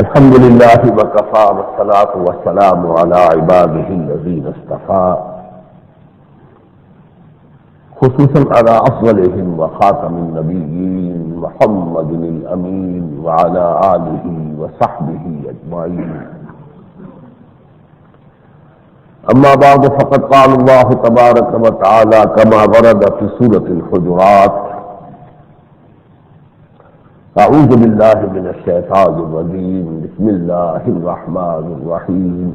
الحمد لله وكفى والصلاة والسلام على عباده الذين اصطفى خصوصا على أفضلهم وخاتم النبيين محمد الأمين وعلى آله وصحبه أجمعين. أما بعد فقد قال الله تبارك وتعالى كما ورد في سورة الحجرات: أعوذ بالله من الشيطان الرجيم بسم الله الرحمن الرحيم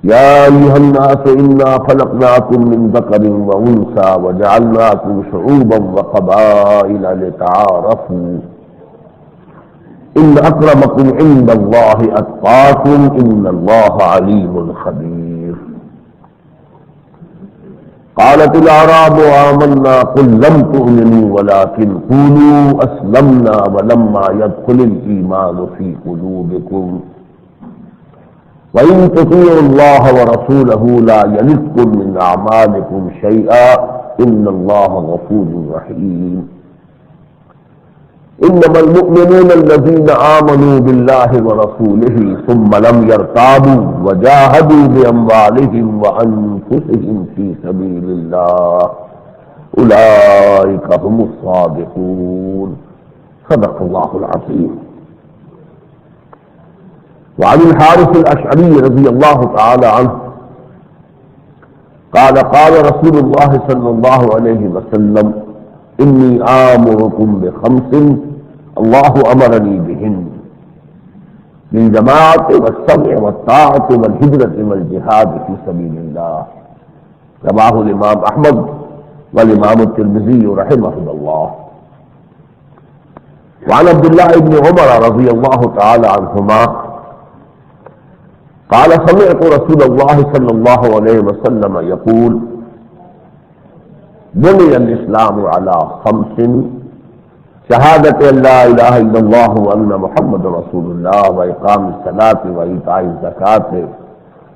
يا أيها الناس إنا خلقناكم من ذكر وأنثى وجعلناكم شعوبا وقبائل لتعارفوا إن أكرمكم عند الله أتقاكم إن الله عليم خبير. قالت الأعراب آمنا قل لم تؤمنوا ولكن قولوا أسلمنا ولما يدخل الإيمان في قلوبكم وإن تطيعوا الله ورسوله لا يلدكم من أعمالكم شيئا إن الله غفور رحيم. إنما المؤمنون الذين آمنوا بالله ورسوله ثم لم يرتابوا وجاهدوا بأموالهم وأنفسهم في سبيل الله أولئك هم الصادقون. صدق الله العظيم. وعن الحارث الأشعري رضي الله تعالى عنه قال قال رسول الله صلى الله عليه وسلم: إني آمركم بخمس الله أمرني بهن: بالجماعة والسمع والطاعة والهجرة والجهاد في سبيل الله. رواه الإمام أحمد والإمام الترمذي رحمه الله. وعن عبد الله بن عمر رضي الله تعالى عنهما قال سمعت رسول الله صلى الله عليه وسلم يقول: بني الإسلام على خمس: شهادة أن لا إله إلا الله وأن محمد رسول الله وإقام الصلاة وإيتاء الزكاة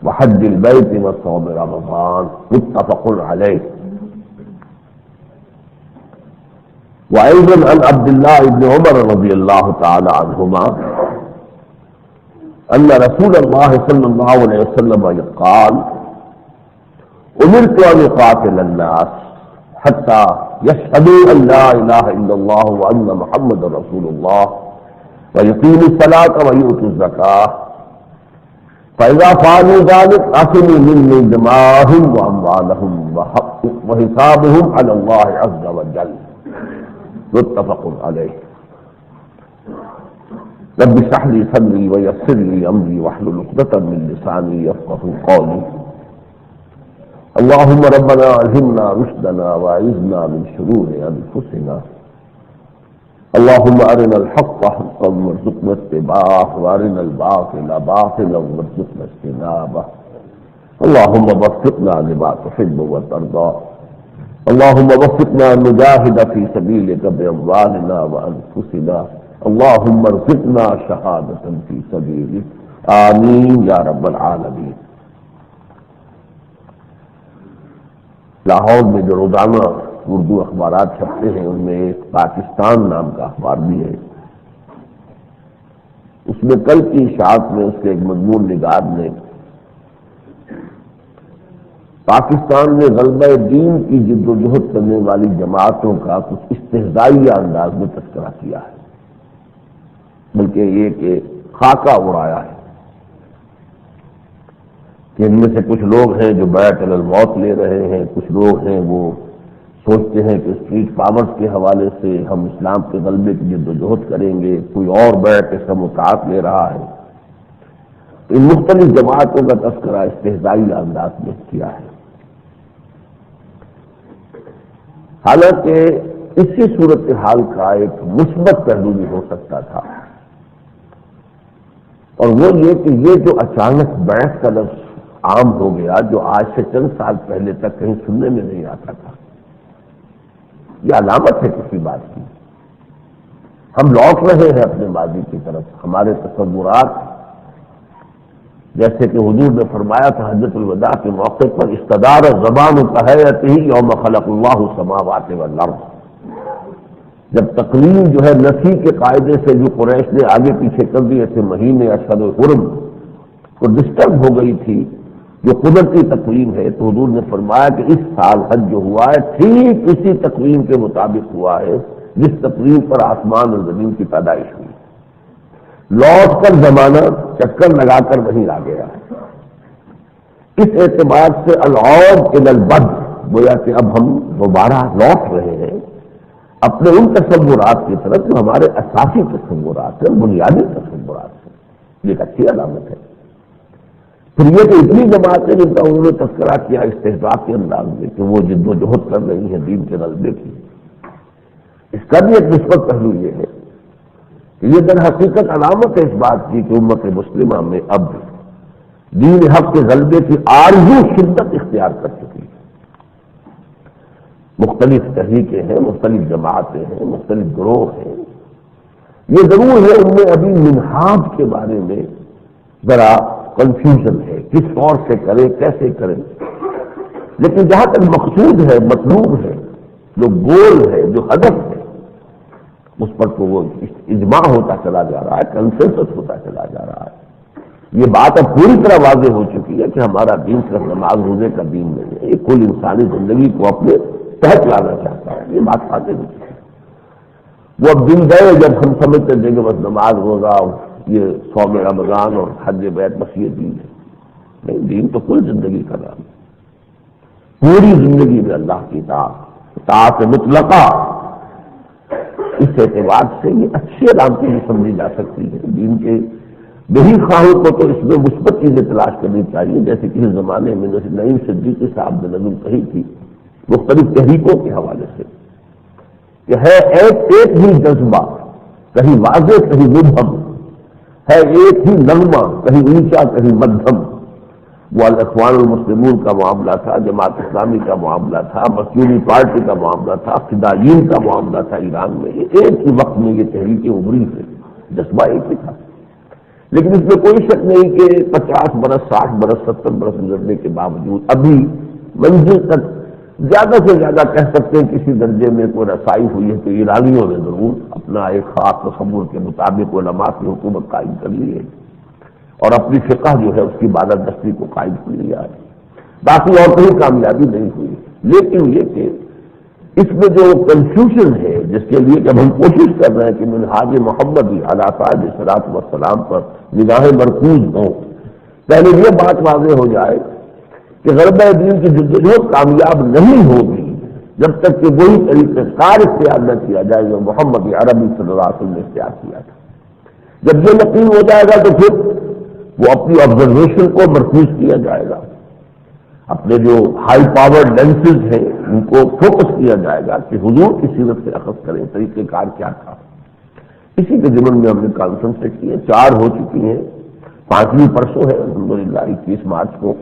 وحج البيت وصوم رمضان. متفق عليه. وأيضا عن عبد الله بن عمر رضي الله تعالى عنهما أن رسول الله صلى الله عليه وسلم قال: أمرت أن أقاتل الناس حتى يشهدوا أن لا إله إلا الله وأن محمد رسول الله ويقيموا الصلاة ويؤتوا الزكاة فإذا فعلوا ذلك عصموا مني دماءهم وأموالهم وحسابهم على الله عز وجل. متفق عليه. رب اشرح لي صدري ويسر لي أمري واحلل عقدة من لساني يفقهوا قولي. اللهم ربنا ألهمنا رشدنا وأعذنا من شرور أنفسنا. اللهم أرنا الحق حقا وارزقنا اتباعه وأرنا الباطل باطلا وارزقنا اجتنابه. اللهم وفقنا لما تحب وترضى. اللهم وفقنا أن نجاهد في سبيلك بأموالنا وأنفسنا. اللهم ارزقنا شهادة في سبيلك. آمين يا رب العالمين. لاہور میں جو روزانہ اردو اخبارات چھپتے ہیں ان میں ایک پاکستان نام کا اخبار بھی ہے. اس میں کل کی اشاعت میں اس کے ایک مضمون نگار نے پاکستان میں غلبہ دین کی جد و جہد کرنے والی جماعتوں کا کچھ استہزائیہ انداز میں تذکرہ کیا ہے، بلکہ یہ کہ خاکہ اڑایا ہے کہ ان میں سے کچھ لوگ ہیں جو بیعت علی الموت لے رہے ہیں، کچھ لوگ ہیں وہ سوچتے ہیں کہ اسٹریٹ پاورز کے حوالے سے ہم اسلام کے غلبے کی جد و جہد کریں گے، کوئی اور بیعت اس کا مطاعت لے رہا ہے. ان مختلف جماعتوں کا تذکرہ استہزائیہ انداز میں کیا ہے. حالانکہ اسی صورتحال کا ایک مثبت پہلو بھی ہو سکتا تھا، اور وہ یہ کہ یہ جو اچانک بیعت کا لفظ عام ہو گیا، جو آج سے چند سال پہلے تک کہیں سننے میں نہیں آتا تھا، یہ علامت ہے کسی بات کی. ہم لوٹ رہے ہیں اپنے ماضی کی طرف. ہمارے تصورات جیسے کہ حضور نے فرمایا تھا حجۃ الوداع کے موقع پر: استدار الزمان کہیت ہی یوم خلق اللہ السماوات والارض. جب تقویم جو ہے نفی کے قاعدے سے جو قریش نے آگے پیچھے کر دیے تھے مہینے اشہر حرم کو ڈسٹرب ہو گئی تھی جو قدرتی تقویم ہے، تو حضور نے فرمایا کہ اس سال حج جو ہوا ہے ٹھیک اسی تقویم کے مطابق ہوا ہے جس تقویم پر آسمان اور زمین کی پیدائش ہوئی، لوٹ کر زمانہ چکر لگا کر وہیں آ گیا ہے۔ اس اعتبار سے العود الی البدء، گویا کہ اب ہم دوبارہ لوٹ رہے ہیں اپنے ان تصورات کی طرف جو ہمارے اساسی تصورات ہیں، بنیادی تصورات ہیں۔ یہ ایک اچھی علامت ہے۔ پھر یہ کہ اتنی جماعتیں جن کا انہوں نے تذکرہ کیا استحباب کے انداز میں کہ وہ جد و جہد کر رہی ہیں دین کے غلبے کی، اس کا بھی ایک مثبت پہلو یہ ہے کہ یہ در حقیقت علامت ہے اس بات کی کہ امت مسلمہ میں اب دین حق کے غلبے کی آرزو شدت اختیار کر چکی ہے۔ مختلف تحریکیں ہیں، مختلف جماعتیں ہیں، مختلف گروہ ہیں۔ یہ ضرور ہے ان میں ابھی منہاج کے بارے میں ذرا کنفیوژن ہے، کس طور سے کرے، کیسے کرے، لیکن جہاں تک مقصود ہے، مطلوب ہے، جو گول ہے، جو ہدف ہے، اس پر تو وہ اجماع ہوتا چلا جا رہا ہے، کنسنسس ہوتا چلا جا رہا ہے۔ یہ بات اب پوری طرح واضح ہو چکی ہے کہ ہمارا دین صرف نماز روزے کا دین نہیں ہے، یہ کل انسانی زندگی کو اپنے تحت لانا چاہتا ہے۔ یہ بات واضح ہو چکی ہے۔ وہ اب دن گئے جب ہم سمجھتے تھے کہ بس نماز روزہ یہ صوم رمضان اور حج بیت بس یہ دین ہے، نہیں، دین تو کل زندگی کا نام ہے۔ پوری زندگی میں اللہ کی اطاعت مطلقہ، اس اعتبار سے یہ اچھی علامتیں بھی سمجھی جا سکتی ہے۔ دین کے بہی خواہوں کو تو اس میں مثبت چیزیں تلاش کرنی چاہیے، جیسے کہ اس زمانے میں جیسے نعیم صدیقی صاحب نے نظم کہی تھی مختلف تحریکوں کے حوالے سے کہ ہے ایک ہی جذبہ، کہیں واضح کہیں مبہم، ہے ایک ہی نغمہ، کہیں اونچا کہیں مدھم۔ وہ الاخوان المسلمون کا معاملہ تھا، جماعت اسلامی کا معاملہ تھا، مصنوعی پارٹی کا معاملہ تھا، فدائیین کا معاملہ تھا ایران میں، ایک ہی وقت میں یہ تحریکیں ابھری تھیں، جذبہ ایک ہی تھا۔ لیکن اس میں کوئی شک نہیں کہ 50 برس 60 برس 70 برس گزرنے کے باوجود ابھی منزل تک زیادہ سے زیادہ کہہ سکتے ہیں کسی درجے میں کوئی رسائی ہوئی ہے کہ ایرانیوں نے ضرور اپنا ایک خاص تصور کے مطابق علماء کی حکومت قائم کر لی ہے اور اپنی فقہ جو ہے اس کی بالادستی کو قائم کر لیا ہے۔ باقی اور کوئی کامیابی نہیں ہوئی، لیکن یہ کہ اس میں جو کنفیوژن ہے جس کے لیے جب ہم کوشش کر رہے ہیں کہ منہاج محمدی علیہ صلاۃ والسلام پر نگاہیں مرکوز ہوں، پہلے یہ بات واضح ہو جائے کہ غلبہ دین کی جدوجہد کامیاب نہیں ہوگی جب تک کہ وہی طریقہ کار اختیار نہ کیا جائے جو محمد عربی صلی اللہ علیہ وسلم نے اختیار کیا تھا۔ جب یہ یقین ہو جائے گا تو پھر وہ اپنی آبزرویشن کو مرکوز کیا جائے گا، اپنے جو ہائی پاور لینسز ہیں ان کو فوکس کیا جائے گا کہ حضور کی سیرت سے اخذ کریں طریقہ کار کیا تھا۔ اسی کے ضمن میں ہم نے کانفرنس کی ہے، 4 ہو چکی ہیں، 5ویں پرسوں ہے الحمدللہ 21 مارچ کو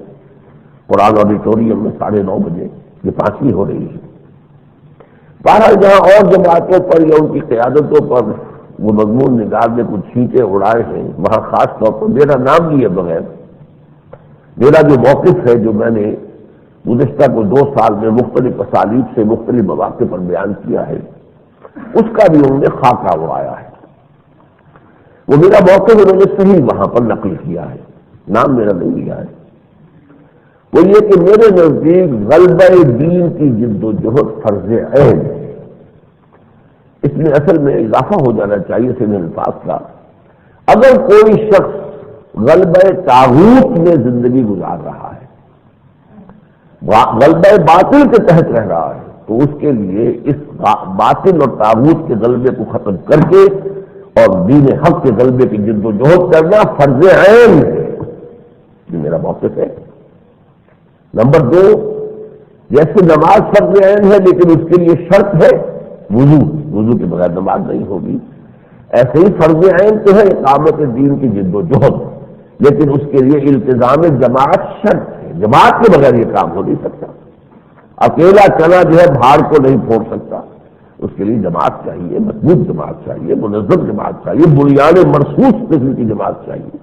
قرآن آڈیٹوریم میں 9:30 بجے، یہ 5ویں ہو رہی ہے۔ بہرحال جہاں اور جماعتوں پر یا ان کی قیادتوں پر وہ مضمون نگار نے کچھ چھینٹے اڑائے ہیں، وہاں خاص طور پر میرا نام لیے بغیر میرا جو موقف ہے جو میں نے گزشتہ کو 2 سال میں مختلف اسالیب سے مختلف مواقع پر بیان کیا ہے، اس کا بھی انہوں نے خاکہ اڑایا ہے۔ وہ میرا موقف انہوں نے صحیح وہاں پر نقل کیا ہے، نام میرا نہیں لیا ہے۔ وہ یہ کہ میرے نزدیک غلبہ دین کی جد و جہد فرض عین ہے۔ اس میں اصل میں اضافہ ہو جانا چاہیے سے الفاظ کا، اگر کوئی شخص غلبہ طاغوت میں زندگی گزار رہا ہے، غلبہ باطل کے تحت رہ رہا ہے، تو اس کے لیے اس باطل اور طاغوت کے غلبے کو ختم کر کے اور دین حق کے غلبے کی جد و جہد کرنا فرض عین ہے۔ یہ میرا موقف ہے۔ نمبر 2، جیسے نماز فرض عین ہے لیکن اس کے لیے شرط ہے وضو کے بغیر نماز نہیں ہوگی، ایسے ہی فرض عین تو ہے اقامت دین کی جد و جہد، لیکن اس کے لیے التزام جماعت شرط ہے، جماعت کے بغیر یہ کام ہو نہیں سکتا۔ اکیلا چنا جو ہے بھاڑ کو نہیں پھوڑ سکتا، اس کے لیے جماعت چاہیے، مضبوط جماعت چاہیے، منظم جماعت چاہیے، بنیاد مرصوص قسم کی جماعت چاہیے۔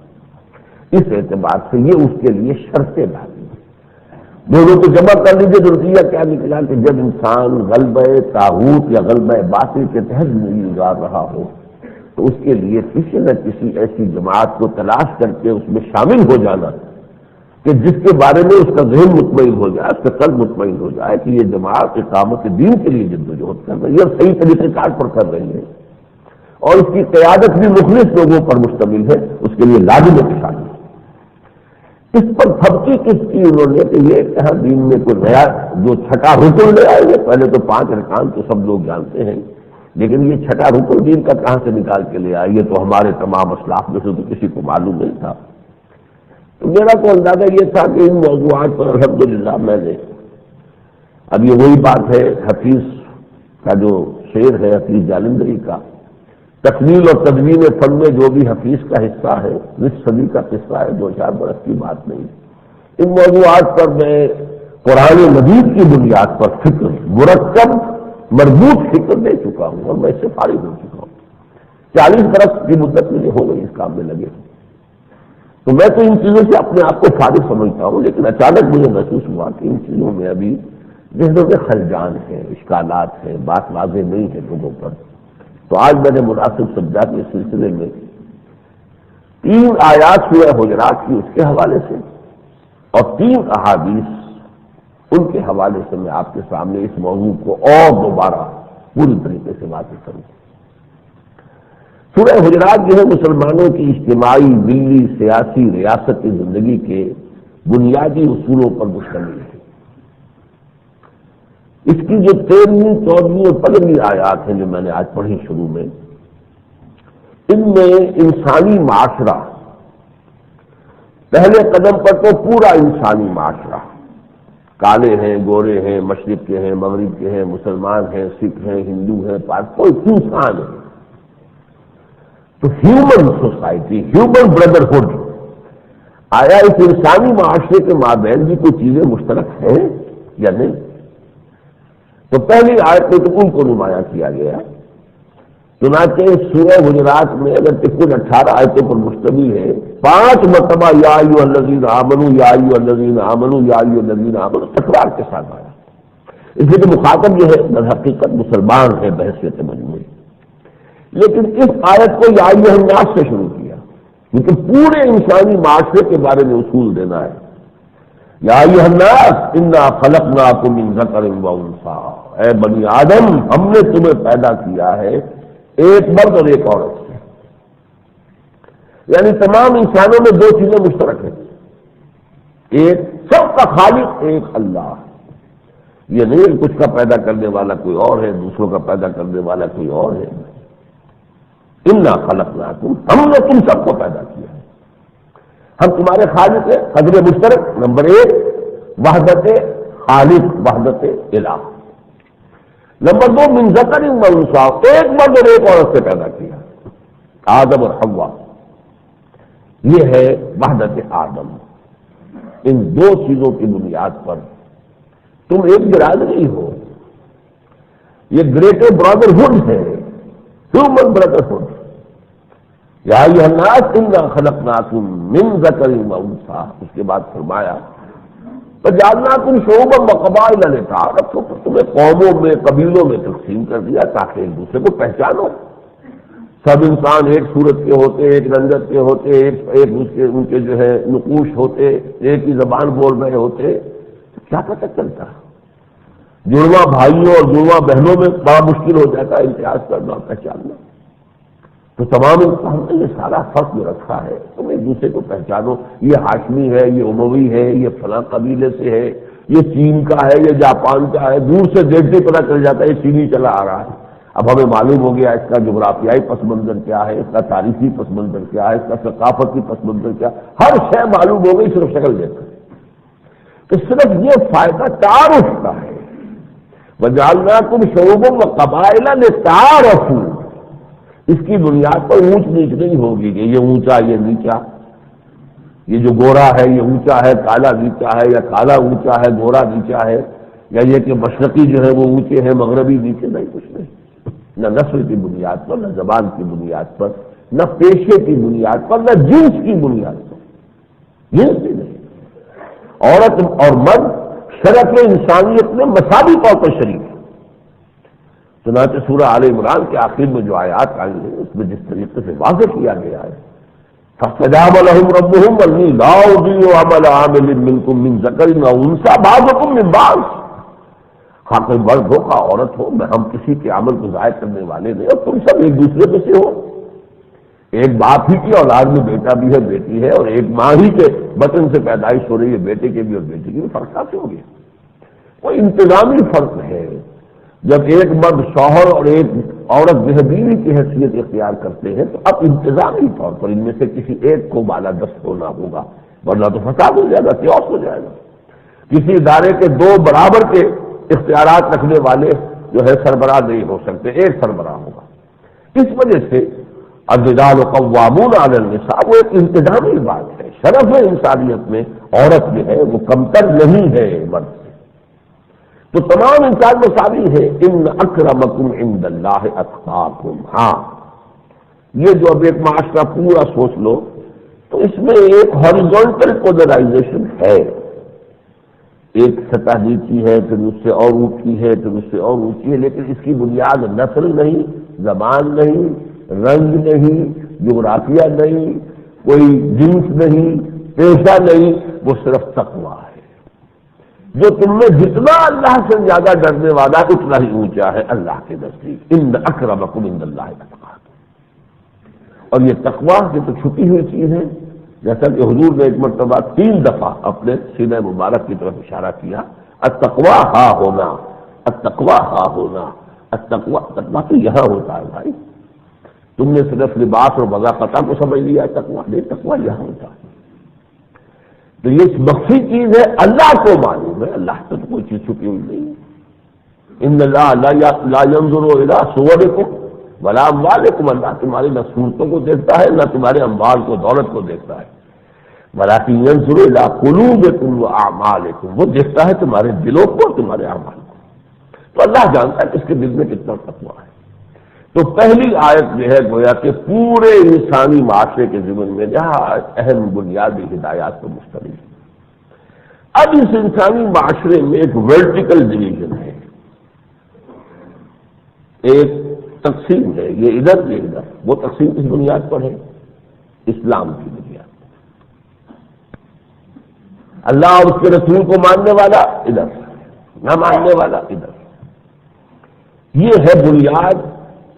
اس اعتبار سے یہ اس کے لیے شرطیں ڈالی۔ دونوں کو جمع کر لیجیے تو نتیجہ کیا نکلا کہ جب انسان غلبہ طاغوت یا غلبہ باطل کے تحت زندگی گزار رہا ہو تو اس کے لیے کسی نہ کسی ایسی جماعت کو تلاش کر کے اس میں شامل ہو جانا کہ جس کے بارے میں اس کا ذہن مطمئن ہو جائے، اس کا قلب مطمئن ہو جائے کہ یہ جماعت اقامت دین کے لیے جدوجہد کر رہی ہے اور صحیح طریقہ کار پر کر رہی ہے اور اس کی قیادت بھی مخلص لوگوں پر مشتمل ہے، اس کے لیے لازم شامل ہے۔ اس پر تھپکی کس کی انہوں نے کہ یہ کہاں دین میں کوئی نیا جو چھٹا رکن لے آئے گے، پہلے تو 5 ارکان تو سب لوگ جانتے ہیں، لیکن یہ چھٹا رکن دین کا کہاں سے نکال کے لے آئے، یہ تو ہمارے تمام اسلاف میں سے تو کسی کو معلوم نہیں تھا۔ تو میرا تو اندازہ یہ تھا کہ ان موضوعات پر الحمدللہ میں نے اب یہ وہی بات ہے حفیظ کا جو شعر ہے حفیظ جالندری کا، تکمیل اور تدوین فن میں جو بھی حفیظ کا حصہ ہے، نصف صدی کا قصہ ہے، 2-4 برس کی بات نہیں۔ ان موضوعات پر میں قرآن مجید کی بنیاد پر فکر مرکب مربوط فکر دے چکا ہوں اور میں اس سے فارغ ہو چکا ہوں۔ 40 برس کی مدت مجھے ہو گئی اس کام میں لگے، تو میں تو ان چیزوں سے اپنے آپ کو فارغ سمجھتا ہوں، لیکن اچانک مجھے محسوس ہوا کہ ان چیزوں میں ابھی ذہنوں میں خلجان ہیں، اشکالات ہیں، بات واضح نہیں ہے لوگوں پر۔ تو آج میں نے مناسب سمجھا کہ اس سلسلے میں 3 آیات سورہ حجرات کی اس کے حوالے سے اور 3 احادیث ان کے حوالے سے میں آپ کے سامنے اس موضوع کو اور دوبارہ پوری طریقے سے واضح کروں۔ سورہ حجرات جو ہے مسلمانوں کی اجتماعی، ملی، سیاسی، ریاستی زندگی کے بنیادی اصولوں پر مشتمل ہے۔ اس کی جو 13ویں، 14ویں اور 15ویں آیات ہیں جو میں نے آج پڑھی شروع میں، ان میں انسانی معاشرہ، پہلے قدم پر تو پورا انسانی معاشرہ، کالے ہیں، گورے ہیں، مشرق کے ہیں، مغرب کے ہیں، مسلمان ہیں، سکھ ہیں، ہندو ہیں، کوئی انسان ہے، تو ہیومن سوسائٹی، ہیومن بردرہڈ، آیا اس انسانی معاشرے کے مابین بھی کوئی چیزیں مشترک ہیں یا نہیں؟ تو پہلی آیت میں تو ان کو نمایاں کیا گیا، چنانچہ سورہ حجرات میں اگر کل 18 آیتوں پر مشتمل ہے، 5 مرتبہ یا ایھا الذین آمنوا، یا ایھا الذین آمنوا، یا ایھا الذین آمنوا تکرار کے ساتھ آیا، اس لیے کہ مخاطب جو ہے در حقیقت مسلمان ہے بحیثیت مجموعی، لیکن اس آیت کو یا ایھا الناس سے شروع کیا کیونکہ پورے انسانی معاشرے کے بارے میں اصول دینا ہے۔ یا ایھا الناس انا خلقناکم من ذکر و انثی، اے بنی آدم ہم نے تمہیں پیدا کیا ہے ایک مرد اور ایک عورت سے، یعنی تمام انسانوں میں 2 چیزیں مشترک ہیں، ایک سب کا خالق ایک اللہ، یہ نہیں کہ کچھ کا پیدا کرنے والا کوئی اور ہے، دوسروں کا پیدا کرنے والا کوئی اور ہے۔ انا خلقناکم، ہم نے تم سب کو پیدا کیا ہے، ہم تمہارے خالق ہیں۔ قدر مشترک نمبر 1 وحدت خالق، وحدت الہ۔ نمبر 2 من ذکر و انثی، ایک مرد اور ایک عورت سے پیدا کیا، آدم اور حوا، یہ ہے وحدت آدم۔ ان 2 چیزوں کی بنیاد پر تم ایک برادری ہو، یہ گریٹر برادرہڈ ہے، ہیومن برادرہڈ۔ یا ایھا الناس انا خلقناکم من ذکر و انثی، اس کے بعد فرمایا فجعلناکم شعوبا وقبائل لتعارفوا، تمہیں قوموں میں، قبیلوں میں تقسیم کر دیا تاکہ ایک دوسرے کو پہچانو۔ سب انسان ایک صورت کے ہوتے، ایک رنگت کے ہوتے، ایک ان کے جو ہے نقوش ہوتے، ایک ہی زبان بول رہے ہوتے، تو کیا پتہ چلتا؟ جڑواں بھائیوں اور جڑواں بہنوں میں بڑا مشکل ہو جاتا ہے امتیاز کرنا اور پہچاننا۔ تو تمام انسان نے یہ سارا فرق جو رکھا ہے، تم ایک دوسرے کو پہچانو، یہ ہاشمی ہے، یہ اموی ہے، یہ فلاں قبیلے سے ہے، یہ چین کا ہے، یہ جاپان کا ہے، دور سے دیکھتے پتہ چل جاتا ہے یہ چینی چلا آ رہا ہے۔ اب ہمیں معلوم ہو گیا اس کا جغرافیائی پس منظر کیا ہے، اس کا تاریخی پس منظر کیا ہے، اس کا ثقافتی پس منظر کیا، ہر شے معلوم ہو گئی صرف شکل دیکھ کر۔ تو صرف یہ فائدہ تعارف کا ہے، وجعلناکم شعوبا وقبائل لتعارفوا، اس کی بنیاد پر اونچ نیچ نہیں ہوگی کہ یہ اونچا یہ نیچا، یہ جو گورا ہے یہ اونچا ہے، کالا نیچا ہے، یا کالا اونچا ہے گورا نیچا ہے، یا یہ کہ مشرقی جو ہے وہ اونچے ہیں مغربی نیچے، نہیں، کچھ نہیں، نہ نسل کی بنیاد پر، نہ زبان کی بنیاد پر، نہ پیشے کی بنیاد پر، نہ جنس کی بنیاد پر، جنس بھی نہیں، عورت اور مرد شرف انسانیت میں مساوی طور پر شریک ہے۔ چنانچہ سورہ آل عمران کے آخر میں جو آیات آئی ہیں اس میں جس طریقے سے واضح کیا گیا ہے فاستجاب لهم ربهم انی لا اضیع عمل عامل منکم من ذکر و انثی بعضکم من بعض، خواہ کوئی مرد ہو خواہ عورت ہو، میں ہم کسی کے عمل کو ضائع کرنے والے نہیں، اور تم سب ایک دوسرے میں سے ہو، ایک باپ ہی کی اولاد میں بیٹا بھی ہے بیٹی ہے، اور ایک ماں ہی کے بطن سے پیدائش ہو رہی ہے بیٹے کے بھی اور بیٹی کے بھی، فرق کیسے ہو گیا؟ کوئی انتظامی فرق ہے۔ جب ایک مرد شوہر اور ایک عورت بیوی کی حیثیت اختیار کرتے ہیں تو اب انتظامی طور پر ان میں سے کسی ایک کو بالادست ہونا ہوگا، ورنہ تو فساد ہو جائے گا، کیوس ہو جائے گا۔ کسی ادارے کے دو برابر کے اختیارات رکھنے والے جو ہے سربراہ نہیں ہو سکتے، ایک سربراہ ہوگا۔ اس وجہ سے الرجال قوامون علی النساء وہ ایک انتظامی بات ہے۔ شرف انسانیت میں عورت جو ہے وہ کمتر نہیں ہے مرد سے، تو تمام انسان مساوی ہے۔ ان اکرمکم عند اللہ اتقاکم۔ ہاں یہ جو اب ایک معاشرہ پورا سوچ لو تو اس میں ایک ہاریزونٹل پولرائزیشن ہے، ایک سطح نیچی ہے، پھر اس سے اور اونچی ہے، پھر اس سے اور اونچی ہے، لیکن اس کی بنیاد نسل نہیں، زبان نہیں، رنگ نہیں، جغرافیہ نہیں، کوئی جنس نہیں، پیشہ نہیں، وہ صرف تقویٰ ہے۔ جو تم میں جتنا اللہ سے زیادہ ڈرنے والا اتنا ہی اونچا ہے اللہ کے نزدیک۔ ان اکرمکم عند اللہ اتقاکم۔ اور یہ تقویٰ یہ تو چھپی ہوئی چیز ہے، جیسا کہ حضور نے ایک مرتبہ 3 دفعہ اپنے سینہ مبارک کی طرف اشارہ کیا، التقویٰ ہا ہونا، التقویٰ ہا ہونا، التقویٰ تقویٰ تو یہاں ہوتا ہے بھائی، تم نے صرف لباس اور وضافتہ کو سمجھ لیا تقویٰ نہیں، تقویٰ یہاں ہوتا ہے۔ تو یہ مخفی چیز ہے، اللہ کو معلوم ہے، اللہ سے تو کوئی چیز چھپی ہوئی نہیں ہے۔ ان اللہ لا ينظر الى صورکم ولا اموالکم، اللہ تمہاری نہ صورتوں کو دیکھتا ہے نہ تمہارے اموال کو، دولت کو دیکھتا ہے، ولکن ينظر الى قلوبکم واعمالکم، وہ دیکھتا ہے تمہارے دلوں کو، تمہارے اعمال کو۔ تو اللہ جانتا ہے کس کے دل میں کتنا تقویٰ ہے۔ تو پہلی آیت جو ہے گویا کہ پورے انسانی معاشرے کے ضمن میں جہاں اہم بنیادی ہدایات پر مشتمل ہے۔ اب اس انسانی معاشرے میں ایک ورٹیکل ڈویژن ہے، ایک تقسیم ہے، یہ ادھر یہ ادھر۔ وہ تقسیم کس بنیاد پر ہے؟ اسلام کی بنیاد پر۔ اللہ اور اس کے رسول کو ماننے والا ادھر، نہ ماننے والا ادھر۔ یہ ہے بنیاد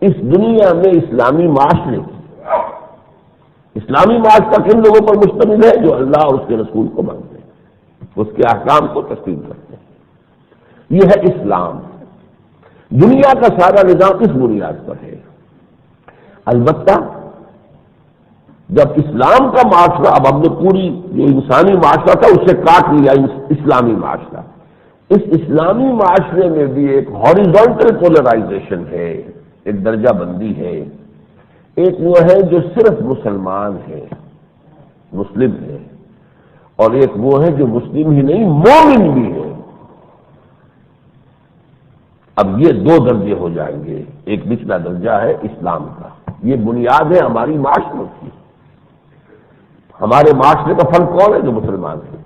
اس دنیا میں اسلامی معاشرے کی۔ اسلامی معاشرہ کن لوگوں پر مشتمل ہے؟ جو اللہ اور اس کے رسول کو مانتے ہیں، اس کے احکام کو تسلیم کرتے ہیں۔ یہ ہے اسلام۔ دنیا کا سارا نظام اس بنیاد پر ہے۔ البتہ جب اسلام کا معاشرہ، اب ہم نے پوری جو انسانی معاشرہ تھا اس سے کاٹ لیا اسلامی معاشرہ، اس اسلامی معاشرے میں بھی ایک ہاریزونٹل پولرائزیشن ہے، ایک درجہ بندی ہے۔ ایک وہ ہے جو صرف مسلمان ہے، مسلم ہے، اور ایک وہ ہے جو مسلم ہی نہیں مومن بھی ہے۔ اب یہ 2 درجے ہو جائیں گے، ایک نچلا درجہ ہے اسلام کا۔ یہ بنیاد ہے ہماری معاشرے کی۔ ہمارے معاشرے کا فرد کون ہے؟ جو مسلمان ہے۔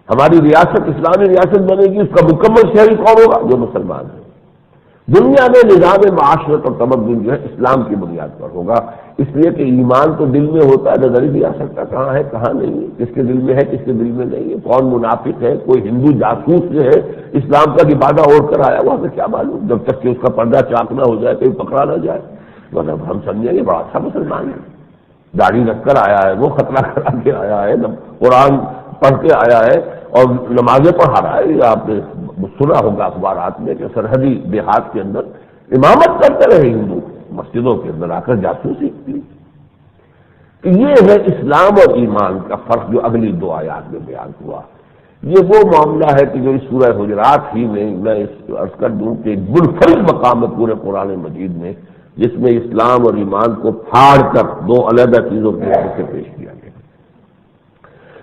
ہماری ریاست اسلامی ریاست بنے گی، اس کا مکمل شہری کون ہوگا؟ جو مسلمان ہے۔ دنیا میں نظام معاشرت اور تمدن جو ہے اسلام کی بنیاد پر ہوگا، اس لیے کہ ایمان تو دل میں ہوتا ہے، نظر ہی نہیں آ سکتا کہاں ہے کہاں نہیں ہے، کس کے دل میں ہے کس کے دل میں نہیں ہے، کون منافق ہے، کوئی ہندو جاسوس جو ہے اسلام کا لبادہ اوڑھ کر آیا وہاں سے کیا معلوم، جب تک کہ اس کا پردہ چاک نہ ہو جائے، کہیں پکڑا نہ جائے، مطلب ہم سمجھیں گے بڑا اچھا مسلمان ہے، داڑھی رکھ کر آیا ہے، وہ خطرہ کرا کے آیا ہے، قرآن پڑھ کے آیا ہے اور نمازیں پڑھا رہا ہے۔ آپ نے سنا ہوگا اخبارات میں کہ سرحدی دیہات کے اندر امامت کرتے رہے ہندو، مسجدوں کے اندر آ کر جاسوسی کی۔ یہ ہے اسلام اور ایمان کا فرق جو اگلی 2 آیات میں بیان ہوا۔ یہ وہ معاملہ ہے کہ جو اس سورہ حجرات ہی میں عرض کر دوں کہ منفرد مقام ہے پورے قرآن مجید میں، جس میں اسلام اور ایمان کو پھاڑ کر 2 علیحدہ چیزوں کے سے پیش کیا گیا۔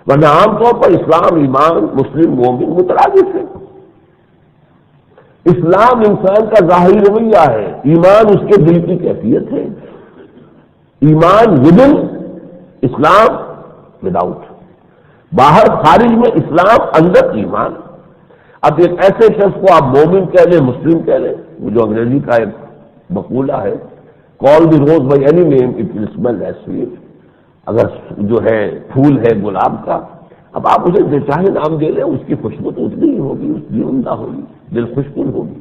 ورنہ عام طور پر اسلام، ایمان، مسلم، مومن مترادف ہے۔ اسلام انسان کا ظاہری رویہ ہے، ایمان اس کے دل کی کیفیت ہے۔ ایمان ودن، اسلام وداؤٹ۔ باہر خارج میں اسلام، اندر ایمان۔ اب ایک ایسے شخص کو آپ مومن کہہ لیں، مسلم کہہ لیں، وہ جو انگریزی کا ایک مقولہ ہے، call the rose by any name it will smell as sweet, اگر جو ہے پھول ہے گلاب کا، اب آپ اسے جو چاہے نام دے لیں، اس کی خوشبو تو اتنی ہی ہوگی، اس کی عمدہ ہوگی، دل خوشبو ہوگی،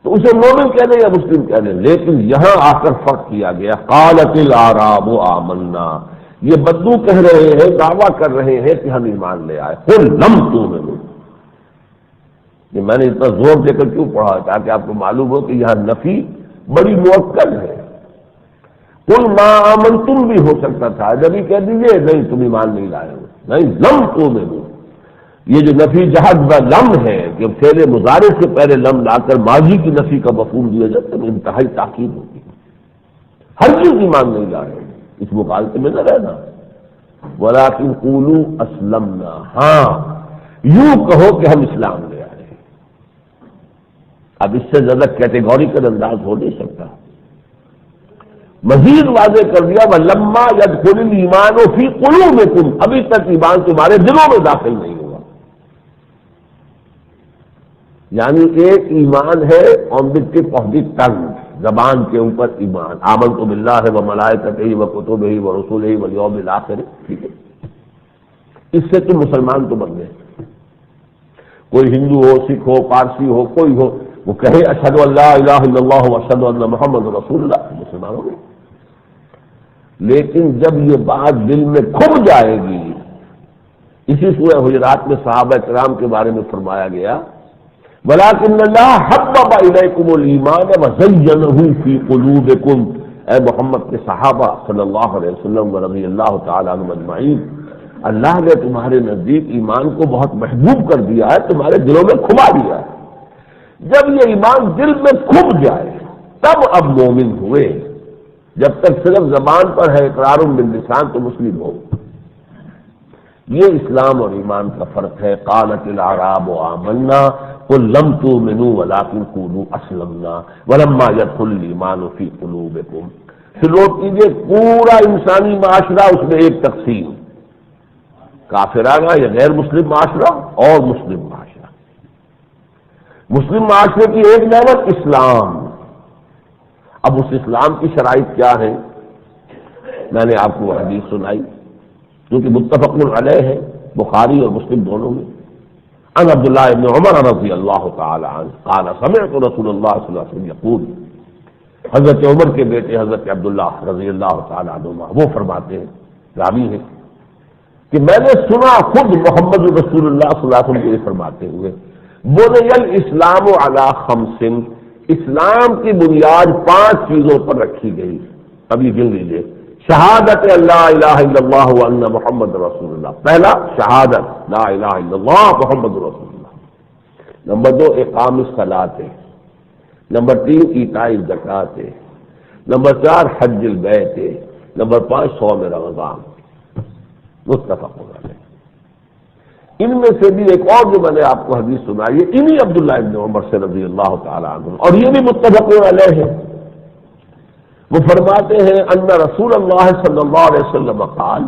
تو اسے مومن کہہ لیں یا مسلم کہہ لیں۔ لیکن یہاں آ کر فرق کیا گیا، قالت الاعراب آمنا، یہ بدو کہہ رہے ہیں، دعویٰ کر رہے ہیں کہ ہم ایمان لے آئے، قل لم تؤمنوا۔ یہ میں نے اتنا زور دے کر کیوں پڑھا تاکہ آپ کو معلوم ہو کہ یہاں نفی بڑی موکل ہے۔ قل ما آمنتم بھی ہو سکتا تھا، جب ہی کہہ دیجیے نہیں تم ایمان نہیں لائے ہو، نہیں لم تؤمنوا۔ یہ جو نفی جہد و لم ہے کہ فعل مضارع سے پہلے لم لا کر ماضی کی نفی کا مفہوم دیا جاتا ہے، انتہائی تاکید ہوتی ہے، ہر چیز ایمان نہیں لائے، اس مغالطے میں نہ رہنا۔ ولکن قولوا اسلمنا، ہاں یوں کہو کہ ہم اسلام لے آئے۔ اب اس سے زیادہ کیٹیگوریکل انداز ہو نہیں سکتا۔ مزید واضح کر دیا وَلَمَّا يَدْخُلِ الْإِيمَانُ فِي قُلُوبِكُمْ، ابھی تک ایمان تمہارے دلوں میں داخل نہیں ہوا۔ یعنی ایک ایمان ہے آن دی ٹپ آف دی ٹنگ، زبان کے اوپر ایمان، آمنت باللہ وملائکتہ وکتبہ ورسلہ والیوم الآخر، ٹھیک ہے، اس سے تم مسلمان تو بن گئے۔ کوئی ہندو ہو، سکھ ہو، پارسی ہو، کوئی ہو، وہ کہے اشہد ان لا الہ الا اللہ واشہد ان محمد رسول اللہ، مسلمان ہو گئے۔ لیکن جب یہ بات دل میں کھب جائے گی، اسی سورہ حجرات میں صحابہ کرام کے بارے میں فرمایا گیا وَلَٰكِنَّ اللَّهَ حَبَّبَ إِلَيْكُمُ الْإِيمَانَ وَزَيَّنَهُ فِي قُلُوبِكُمْ، اے محمد کے صحابہ صلی اللہ علیہ وسلم ورضی اللہ تعالیٰ عنہم اجمعین، اللہ نے تمہارے نزدیک ایمان کو بہت محبوب کر دیا ہے، تمہارے دلوں میں کھبا دیا ہے۔ جب یہ ایمان دل میں کھب جائے تب اب مومن ہوئے، جب تک صرف زبان پر ہے اقرار باللسان تو مسلم ہو۔ یہ اسلام اور ایمان کا فرق ہے۔ قالت الاعراب آمنا قل لم تؤمنوا ولکن قولوا اسلمنا ولما يدخل الايمان في قلوبكم۔ پھر نوٹ کیجیے پورا انسانی معاشرہ، اس میں ایک تقسیم، کافرانہ یا غیر مسلم معاشرہ اور مسلم معاشرہ۔ مسلم معاشرے کی ایک نعمت اسلام۔ اب اس اسلام کی شرائط کیا ہے؟ میں نے آپ کو حدیث سنائی جو کہ متفق علیہ ہے، بخاری اور مسلم دونوں میں، عن عبداللہ ابن عمر رضی اللہ تعالی عنہ قال سمعت رسول اللہ صلی اللہ علیہ وسلم یقول، حضرت عمر کے بیٹے حضرت عبداللہ رضی اللہ تعالی عنہ وہ فرماتے ہیں، راوی ہیں، کہ میں نے سنا خود محمد رسول اللہ صلی اللہ علیہ وسلم کو یہ فرماتے ہوئے، بنی الاسلام علی خمس، اسلام کی بنیاد 5 چیزوں پر رکھی گئی۔ اب یہ گن لیجیے، شہادت اللہ الہ الا اللہ وان محمد رسول اللہ، پہلا شہادت لا الہ الا اللہ محمد رسول اللہ، نمبر 2 اقام الصلاۃ، نمبر 3 ایتاء الزکوٰۃ، نمبر 4 حج البیت، نمبر 5 صوم رمضان، متفق علیہ۔ ان میں سے بھی ایک اور جو میں نے آپ کو حدیث سنائی ہے انہی عبداللہ ابن عمر سے رضی اللہ تعالی عنہ، اور یہ بھی متفق علیہ ہے۔ وہ فرماتے ہیں ان رسول اللہ صلی اللہ علیہ وسلم قال،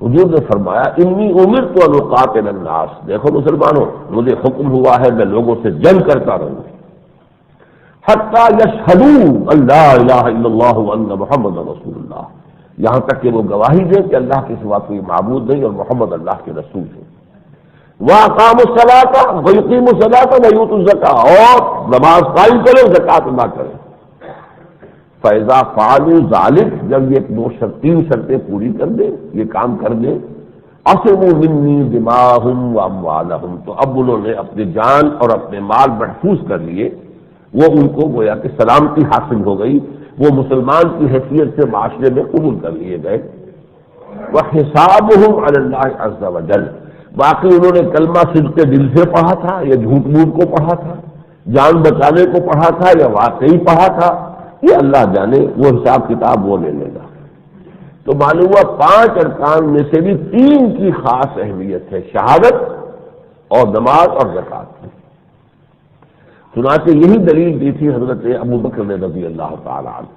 حضور نے فرمایا انی امرت ان اقاتل الناس، دیکھو مسلمانوں مجھے حکم ہوا ہے میں لوگوں سے جنگ کرتا رہوں حتی یشہدوا ان لا الہ الا اللہ وان محمد رسول اللہ، یہاں تک کہ وہ گواہی دیں کہ اللہ کے سوا کوئی معبود نہیں اور محمد اللہ کے رسول ہیں، وَأَقَامُوا الصَّلَاةَ وَيُقِيمُوا الصَّلَاةَ وَيُؤْتُوا الزَّكَاةَ، اور نماز قائم کریں زکوٰۃ ادا کریں۔ فَإِذَا فَعَلُوا ذَلِكَ، جب یہ 3 شرطیں پوری کر دیں، یہ کام کر دیں، عَصِمُوا مِنِّي دِمَاءَهُمْ وَأَمْوَالَهُمْ، تو اب انہوں نے اپنی جان اور اپنے مال محفوظ کر لیے، وہ ان کو گویا کہ سلامتی حاصل ہو گئی، وہ مسلمان کی حیثیت سے معاشرے میں قبول کر لیے گئے۔ وَحِسَابُهُمْ عَلَى اللَّهِ عَزَّ وَجَلَّ، باقی انہوں نے کلمہ صدق دل سے پڑھا تھا یا جھوٹ موٹ کو پڑھا تھا، جان بچانے کو پڑھا تھا یا واقعی پڑھا تھا، یہ اللہ جانے، وہ حساب کتاب وہ لے لے گا۔ تو معلوم ہوا 5 ارکان میں سے بھی 3 کی خاص اہمیت ہے، شہادت اور نماز اور زکوٰۃ۔ چنانچہ یہی دلیل دی تھی حضرت ابو بکر نے رضی اللہ تعالی عنہ،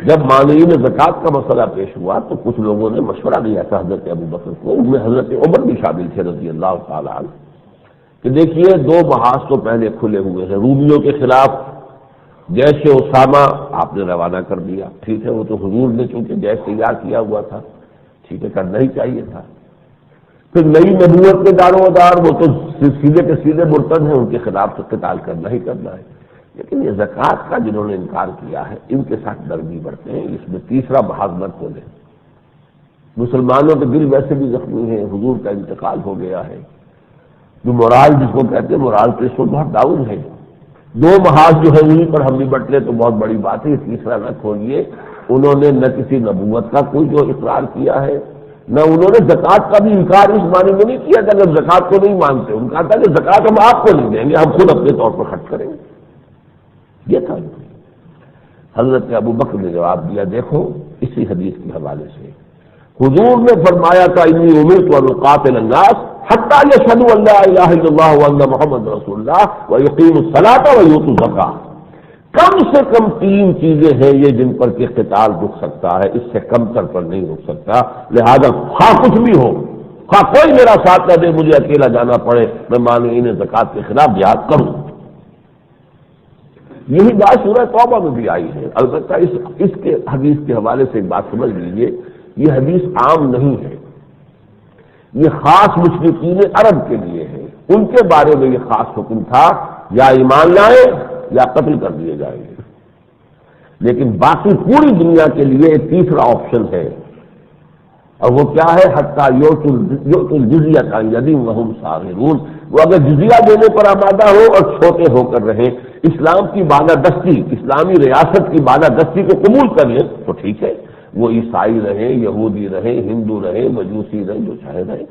جب مانعین زکوٰۃ کا مسئلہ پیش ہوا تو کچھ لوگوں نے مشورہ دیا تھا حضرت ابو بکر کو، ان میں حضرت عمر بھی شامل تھے رضی اللہ تعالیٰ عنہ، کہ دیکھیے 2 محاذ تو پہلے کھلے ہوئے ہیں، رومیوں کے خلاف جیش اسامہ آپ نے روانہ کر دیا، ٹھیک ہے، وہ تو حضور نے چونکہ جیش تیار کیا ہوا تھا، ٹھیک ہے، کرنا ہی چاہیے تھا۔ پھر نئی نبوت کے دار و مدار وہ تو سیدھے کے سیدھے مرتد ہیں، ان کے خلاف تو قتال کرنا ہی کرنا ہے، لیکن یہ زکوٰۃ کا جنہوں نے انکار کیا ہے ان کے ساتھ نرمی برتے ہیں، اس میں تیسرا محاذ نہ کھولیں۔ مسلمانوں کے دل ویسے بھی زخمی ہیں، حضور کا انتقال ہو گیا ہے، جو مورال جس کو کہتے ہیں مورال پہ تو بہت ڈاؤن ہے، 2 محاذ جو ہے انہیں پر ہم نپٹ لیں تو بہت بڑی بات ہے، تیسرا نہ کھولیے۔ انہوں نے نہ کسی نبوت کا کوئی جو اقرار کیا ہے، نہ انہوں نے زکوٰۃ کا بھی انکار اس معنی میں نہیں کیا کہ اگر زکوٰۃ کو نہیں مانتے، ان کا تھا کہ زکوٰۃ ہم آپ کو نہیں دیں گے، ہم خود اپنے طور پر خرچ کریں گے، یہ تھا۔ حضرت ابو بکر نے جواب دیا، دیکھو اسی حدیث کے حوالے سے حضور نے فرمایا تھا انی امرت ان اقاتل الناس حتی یشہدوا ان لا الہ الا اللہ وان محمد رسول اللہ ویقیموا الصلاۃ ویؤتوا الزکاۃ۔ کم سے کم 3 چیزیں ہیں یہ جن پر کہ قتال رک سکتا ہے، اس سے کم تر پر نہیں رک سکتا، لہذا خواہ کچھ بھی ہو، خواہ کوئی میرا ساتھ نہ دے، مجھے اکیلا جانا پڑے، میں مانعین زکوٰۃ کے خلاف جہاد کروں۔ یہی بات سورہ توبہ میں بھی آئی ہے۔ البتہ اس کے حدیث کے حوالے سے ایک بات سمجھ لیجیے، یہ حدیث عام نہیں ہے، یہ خاص مشرکین عرب کے لیے ہے، ان کے بارے میں یہ خاص حکم تھا، یا ایمان لائے یا قتل کر دیے جائیں گے، لیکن باقی پوری دنیا کے لیے ایک تیسرا آپشن ہے، اور وہ کیا ہے؟ حتیٰ یؤتوا الجزیۃ عن ید وہم صاغرون، وہ اگر جزیہ دینے پر آمادہ ہو اور چھوٹے ہو کر رہیں، اسلام کی بالادستی، اسلامی ریاست کی بالادستی کو قبول کر لیں تو ٹھیک ہے، وہ عیسائی رہیں، یہودی رہیں، ہندو رہیں، مجوسی رہیں، جو چاہے رہیں،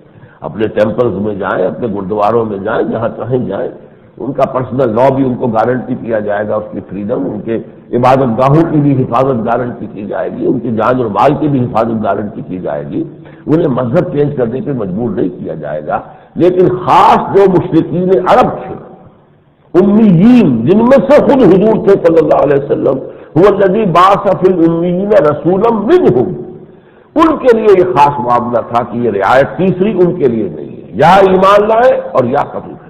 اپنے ٹیمپلز میں جائیں، اپنے گردواروں میں جائیں، جہاں چاہیں جائیں، ان کا پرسنل لا بھی ان کو گارنٹی کیا جائے گا، اس کی فریڈم، ان کے عبادت گاہوں کی بھی حفاظت گارنٹی کی جائے گی، ان کی جان اور مال کی بھی حفاظت گارنٹی کی جائے گی، انہیں مذہب چینج کرنے پہ مجبور نہیں کیا جائے گا۔ لیکن خاص جو مشرکین عرب تھے، امیین، جن میں سے خود حضور تھے صلی اللہ علیہ وسلم، هو الذی بعث فی الامیین رسولا منہم، ان کے لیے یہ خاص معاملہ تھا کہ یہ رعایت تیسری ان کے لیے نہیں ہے، یا ایمان لائے اور یا قتل کریں۔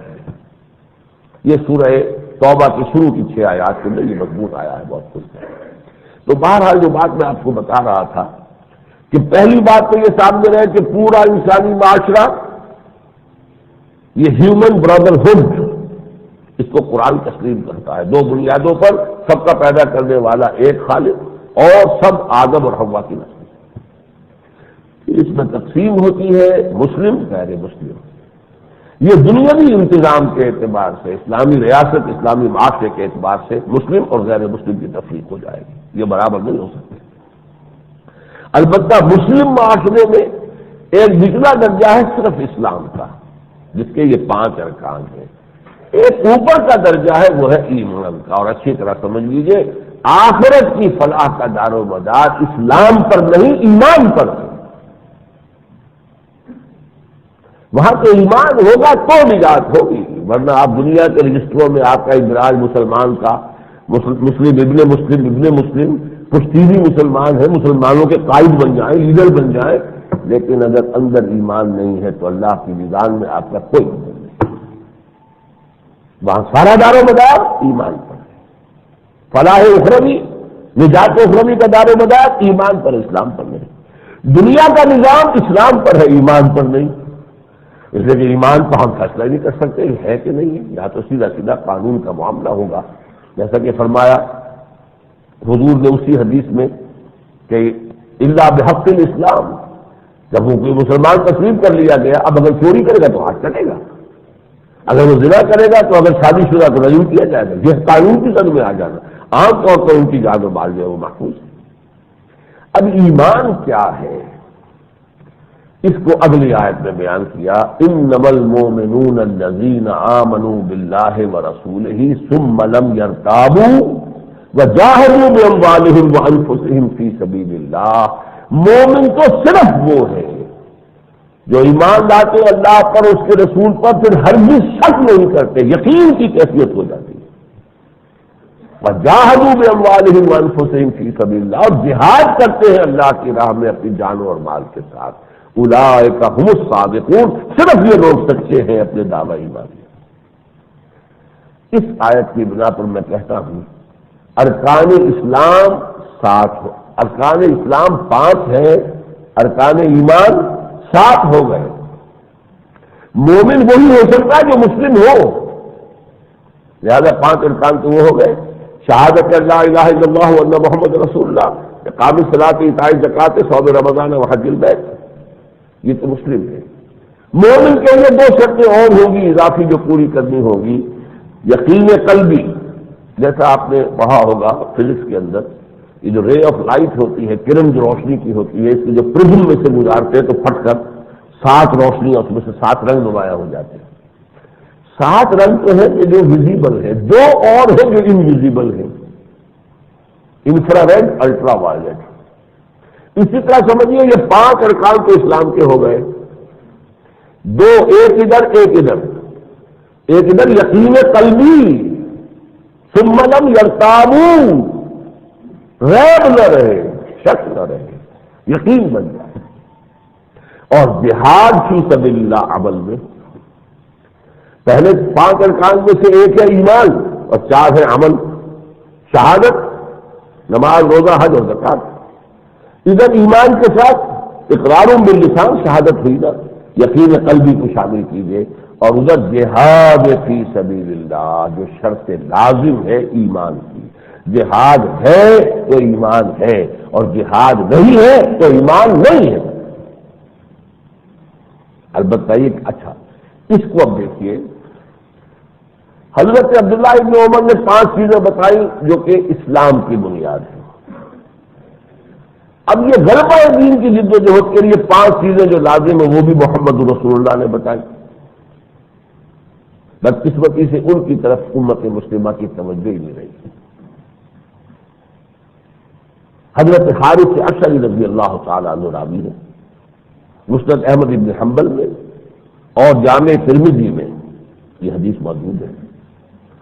یہ سورہ توبہ کی شروع کی 6 آیات کے اندر یہ مضمون آیا ہے بہت کچھ۔ تو بہرحال جو بات میں آپ کو بتا رہا تھا کہ پہلی بات تو یہ سامنے رہے کہ پورا انسانی معاشرہ، یہ ہیومن برادرہڈ، اس کو قرآن تسلیم کرتا ہے، 2 بنیادوں پر، سب کا پیدا کرنے والا ایک خالق اور سب آدم اور حوا کی نسل۔ اس میں تقسیم ہوتی ہے مسلم غیر مسلم، یہ دنیاوی انتظام کے اعتبار سے، اسلامی ریاست، اسلامی معاشرے کے اعتبار سے مسلم اور غیر مسلم کی تفریق ہو جائے گی، یہ برابر نہیں ہو سکتی۔ البتہ مسلم معاشرے میں ایک نچلا درجہ ہے صرف اسلام کا، جس کے یہ 5 ارکان ہیں، ایک اوپر کا درجہ ہے وہ ہے ایمان کا، اور اچھی طرح سمجھ لیجئے آخرت کی فلاح کا دار و مدار اسلام پر نہیں، ایمان پر ہے۔ وہاں تو ایمان ہوگا تو نجات ہوگی، ورنہ آپ دنیا کے رجسٹروں میں آپ کا اندراج مسلمان کا، مسلم ابن مسلم پشتیزی مسلمان ہے، مسلمانوں کے قائد بن جائیں، لیڈر بن جائیں، لیکن اگر اندر ایمان نہیں ہے تو اللہ کی میزان میں آپ کا کوئی مطلب نہیں، وہاں سارا دار و مدار ایمان پر ہے۔ فلاح اخروی، نجات اخروی کا دار و مدار ایمان پر، اسلام پر نہیں۔ دنیا کا نظام اسلام پر ہے، ایمان پر نہیں، اس لیے کہ ایمان پر ہم فیصلہ نہیں کر سکتے ہے کہ نہیں ہے، یا تو سیدھا سیدھا قانون کا معاملہ ہوگا، جیسا کہ فرمایا حضور نے اسی حدیث میں کہ الا بحق الاسلام، جب وہ کوئی مسلمان تسلیم کر لیا گیا، اب اگر چوری کرے گا تو ہاتھ کٹے گا، اگر وہ زنا کرے گا تو اگر شادی شدہ تو رجم کیا جائے گا، یہ قانون کی زد میں آ جانا، عام طور پر ان کی جان و مال جو ہے وہ محفوظ ہے۔ اب ایمان کیا ہے، اس کو اگلی آیت میں بیان کیا، انما المؤمنون الذین آمنوا باللہ ورسولہ ثم لم یرتابوا وجاہدوا باموالہم وانفسہم فی سبیل اللہ۔ مومن تو صرف وہ ہے جو ایمان لاتے اللہ پر، اس کے رسول پر، پھر ہرگز شک نہیں کرتے، یقین کی کیفیت ہو جاتی ہے۔ وجاہدوا باموالہم وانفسہم فی سبیل اللہ، اور جہاد کرتے ہیں اللہ کی راہ میں اپنی جانوں اور مال کے ساتھ، اولئک ھم الصادقون، صرف یہ لوگ سچے ہیں اپنے دعوی ایمان میں۔ اس آیت کی بنا پر میں کہتا ہوں ارکان اسلام 7 ہو، ارکان اسلام 5 ہیں، ارکان ایمان 7 ہو گئے۔ مومن وہی ہو سکتا ہے جو مسلم ہو، لہذا 5 ارکان تو وہ ہو گئے، شہادت لا الہ الا اللہ وان محمد رسول اللہ، اقام الصلاۃ، ایتاء الزکوٰۃ، صوم رمضان وحج البیت، یہ تو مسلم ہے۔ مومن کے لیے 2 شرطیں اور ہوں گی اضافی جو پوری کرنی ہوگی، یقین قلبی، جیسا آپ نے پڑھا ہوگا فزکس کے اندر، یہ جو رے آف لائٹ ہوتی ہے، کرن جو روشنی کی ہوتی ہے، اس کے جو پرزم میں سے گزارتے ہیں تو پھٹ کر 7 روشنیاں اس میں سے 7 رنگ نمایاں ہو جاتے ہیں۔ 7 رنگ تو ہیں کہ جو ویزیبل ہے، 2 اور ہیں جو انویزیبل ہیں، انفرا ریڈ، الٹرا وائلٹ۔ اسی طرح سمجھیے یہ 5 ارکان تو اسلام کے ہو گئے، 2 ایک ادھر ایک ادھر، ایک ادھر یقین قلبی، ثم لم یرتابوا، ریب نہ رہے، شک نہ رہے، یقین بن جائے، اور جہاد فی سبیل اللہ عمل میں۔ پہلے 5 ارکان میں سے ایک ہے ایمان اور 4 ہے عمل، شہادت، نماز، روزہ، حج اور زکوٰۃ۔ ادھر ایمان کے ساتھ اقرار باللسان شہادت ہوئی نا، یقین قلبی کو شامل کیجیے، اور ادھر جہاد فی سبیل اللہ جو شرط لازم ہے ایمان کی، جہاد ہے تو ایمان ہے، اور جہاد نہیں ہے تو ایمان نہیں ہے۔ البتہ یہ اچھا، اس کو اب دیکھیے، حضرت عبداللہ ابن عمر نے 5 چیزیں بتائی جو کہ اسلام کی بنیاد ہے۔ اب یہ غلبہ دین کی جد و جہد کے لیے 5 چیزیں جو لازم ہیں وہ بھی محمد رسول اللہ نے بتائی۔ بدقسمتی سے ان کی طرف امت مسلمہ کی توجہ ہی نہیں رہی۔ حضرت حارث اشعری رضی اللہ تعالیٰ عنہ راوی ہے، مسند احمد بن حنبل میں اور جامع ترمذی میں یہ حدیث موجود ہے،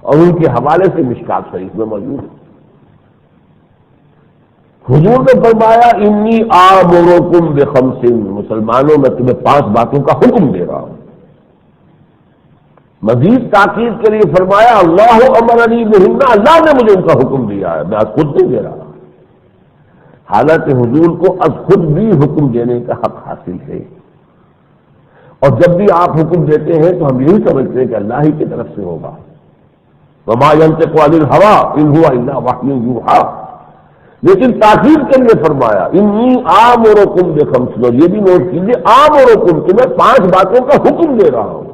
اور ان کے حوالے سے مشکات شریف میں موجود ہے۔ حضور نے فرمایا انی آمرکم بخمس، مسلمانوں میں تمہیں 5 باتوں کا حکم دے رہا ہوں۔ مزید تاکید کے لیے فرمایا اللہ امرنی بہن، اللہ نے مجھے ان کا حکم دیا ہے، میں از خود نہیں دے رہا، حالانکہ حضور کو از خود بھی حکم دینے کا حق حاصل ہے، اور جب بھی آپ حکم دیتے ہیں تو ہم یہی سمجھتے ہیں کہ اللہ ہی کی طرف سے ہوگا۔ وما ينطق عن الهوى ان هو الا وحی یوحی، لیکن تاکید کے لیے فرمایا انی آمرکم بخمس، اور یہ بھی نوٹ کیجیے آمرکم، تمہیں 5 باتوں کا حکم دے رہا ہوں۔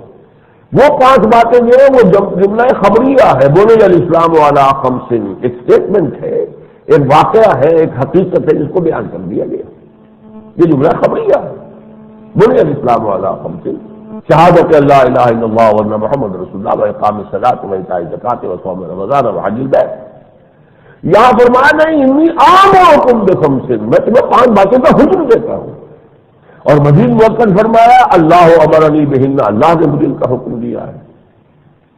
وہ 5 باتیں جو ہے وہ جملہ خبریہ ہے، بنی الاسلام علی 5، ایک اسٹیٹمنٹ ہے، ایک واقعہ ہے، ایک حقیقت ہے جس کو بیان کر دیا گیا، یہ جملہ خبریہ ہے۔ بنی الاسلام علی 5، شہادت لا الہ الا اللہ وان محمد رسول اللہ واقام الصلاۃ وایتاء الزکوٰۃ وصوم رمضان وحج البیت۔ یہاں فرمایا نہیں انی آمرکم بخمس، میں تمہیں 5 باتوں کا حکم دیتا ہوں، اور مزید موقع فرمایا اللہ امرنی بہن، اللہ نے مجھے ان کا حکم دیا ہے۔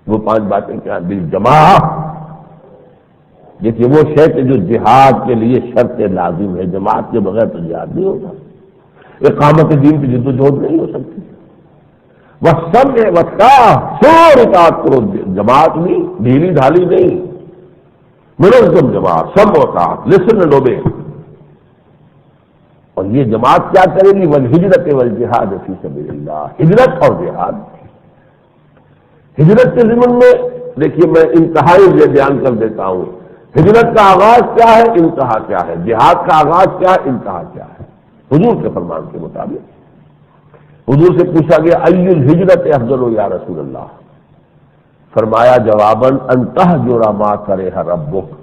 وہ 5 باتیں کیا؟ بالجماع، دیکھیے وہ شے کہ جو جہاد کے لیے شرط لازم ہے، جماعت کے بغیر تو جہاد نہیں ہوتا، اقامت دین کی جد و جہد نہیں ہو سکتی۔ والسمع والطاعۃ، سور اطاعت کرو، جماعت نہیں، ڈھیلی ڈھالی نہیں، منظم جماعت، سمع و طاعت، لسن اینڈ اوبے۔ اور یہ جماعت کیا کرے گی؟ والہجرت والجہاد فی سبیل اللہ، ہجرت اور جہاد۔ ہجرت کے ضمن میں دیکھیے میں انتہائی یہ بیان کر دیتا ہوں، ہجرت کا آغاز کیا ہے، انتہا کیا ہے، جہاد کا آغاز کیا ہے، انتہا کیا ہے، حضور کے فرمان کے مطابق۔ حضور سے پوچھا گیا ای الہجرت افضل یا رسول اللہ، فرمایا جواباً ان تہجر ما کرہ ربک،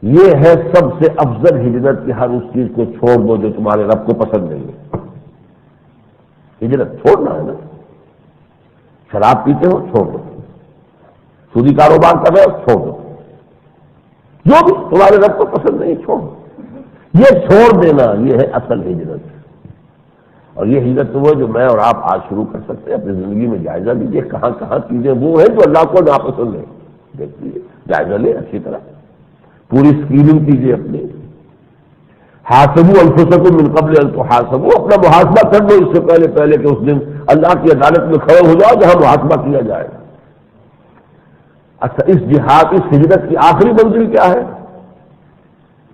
یہ ہے سب سے افضل ہجرت کہ ہر اس چیز کو چھوڑ دو جو تمہارے رب کو پسند نہیں ہے۔ ہجرت چھوڑنا ہے نا، شراب پیتے ہو چھوڑ دو، سودی کاروبار کر رہے ہو چھوڑ دو، جو بھی تمہارے رب کو پسند نہیں چھوڑ دو۔ یہ چھوڑ دینا یہ ہے اصل ہجرت، اور یہ ہجرت وہ جو میں اور آپ آج شروع کر سکتے ہیں۔ اپنی زندگی میں جائزہ لیجیے کہاں کہاں چیزیں وہ ہیں جو اللہ کو ناپسند ہے، دیکھیے جائزہ لیں اچھی طرح، پوری اسکریننگ کیجیے اپنی. حاسبوا انفسکم من قبل ان تحاسبوا، اپنا محاسبہ کر لو اس سے پہلے کہ اس دن اللہ کی عدالت میں کھڑے ہو جاؤ جہاں محاسبہ کیا جائے. اچھا، اس جہاد، اس ہجرت کی آخری منزل کیا ہے؟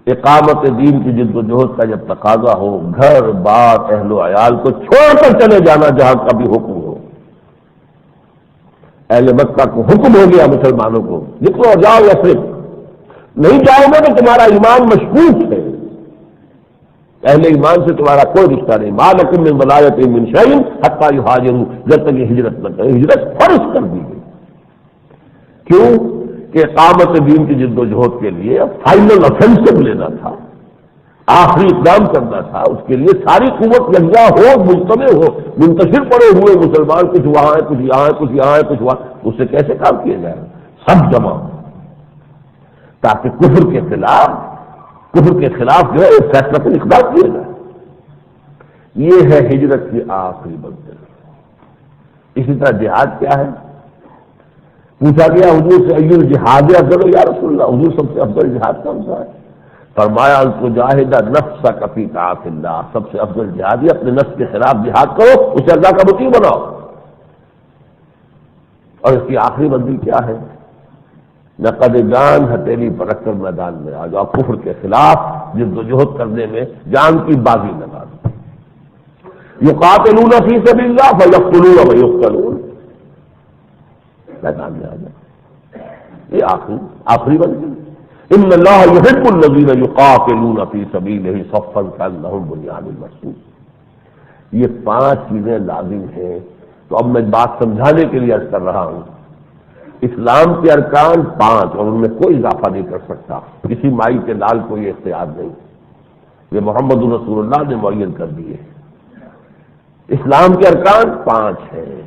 اقامت دین کی جد و جہد کا جب تقاضا ہو، گھر بار اہل و عیال کو چھوڑ کر چلے جانا جہاں کا بھی حکم ہو. اہل مکہ کو حکم ہو گیا مسلمانوں کو، نکلو جاؤ یثرب، نہیں جاؤ گے تو تمہارا ایمان مشکوک ہے، اہل ایمان سے تمہارا کوئی رشتہ نہیں. ما لکم من ولایۃ من شیء حتی یہاجروا، جب تک یہ ہجرت نہ کریں. ہجرت فرض کر دی گئی. کیوں کہ اقامت دین کی جد و جہد کے لیے فائنل آفینسو لینا تھا، آخری اقدام کرنا تھا. اس کے لیے ساری قوت یکجا ہو، مجتمع ہو، منتشر پڑے ہوئے مسلمان، کچھ وہاں ہیں، کچھ یہاں ہیں، کچھ یہاں ہیں، کچھ وہاں. اس سے کیسے کام کیا جائے؟ سب جمع، تاکہ کفر کے خلاف جو ہے فیصلہ پر اقدام کیا جائے. یہ ہے ہجرت کی آخری منزل. اسی طرح جہاد کیا ہے؟ پوچھا گیا حضور سے ای الجہاد افضل یا رسول اللہ، حضور سب سے افضل جہاد کون سا ہے؟ فرمایا ان تجاہد نفسک فی طاعت اللہ، سب سے افضل جہاد ہے اپنے نفس کے خلاف جہاد کرو، اسے اللہ کا مطیع بناؤ. اور اس کی آخری منزل کیا ہے؟ نقد جان ہتھیلی پر رکھ کر میدان میں آ جاؤ، کفر کے خلاف جد و جہد کرنے میں جان کی بازی لگا دو. یقاتلون فی سبیل اللہ فیقتلون ویقتلون، میدان میں آ جاؤ. یہ آخری منزل. ان اللہ یحب الذین یقاتلون فی سبیلہ صفا کانہم بنیان مرصوص. یہ 5 چیزیں لازم ہیں. تو اب میں بات سمجھانے کے لیے عرض کر رہا ہوں. اسلام کے ارکان 5 اور ان میں کوئی اضافہ نہیں کر سکتا، کسی مائی کے لال کو یہ اختیار نہیں. یہ محمد رسول اللہ نے معین کر دیے. اسلام کے ارکان 5 ہیں،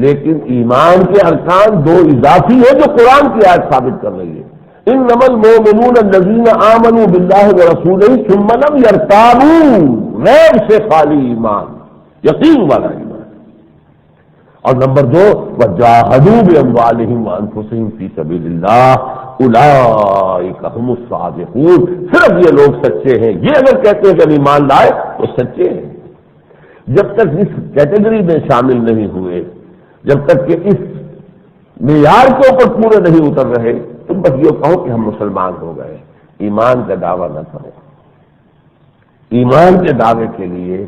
لیکن ایمان کے ارکان 2 اضافی ہیں جو قرآن کی آیت ثابت کر رہی ہے. انما المؤمنون الذین آمنوا باللہ ورسولہ ثم لم یرتابوا، ریب سے خالی ایمان، یقین والا ایمان. اور نمبر 2 وجاہدوا باموالہم وانفسہم فی سبیل اللہ اولئک ھم الصادقون. صرف یہ لوگ سچے ہیں. یہ اگر کہتے ہیں کہ ہم ایمان لائے تو سچے ہیں. جب تک اس کیٹیگری میں شامل نہیں ہوئے، جب تک کہ اس معیار کے اوپر پورے نہیں اتر رہے، تم بس یہ کہو کہ ہم مسلمان ہو گئے. ایمان کا دعویٰ نہ کرو. ایمان کے دعوے کے لیے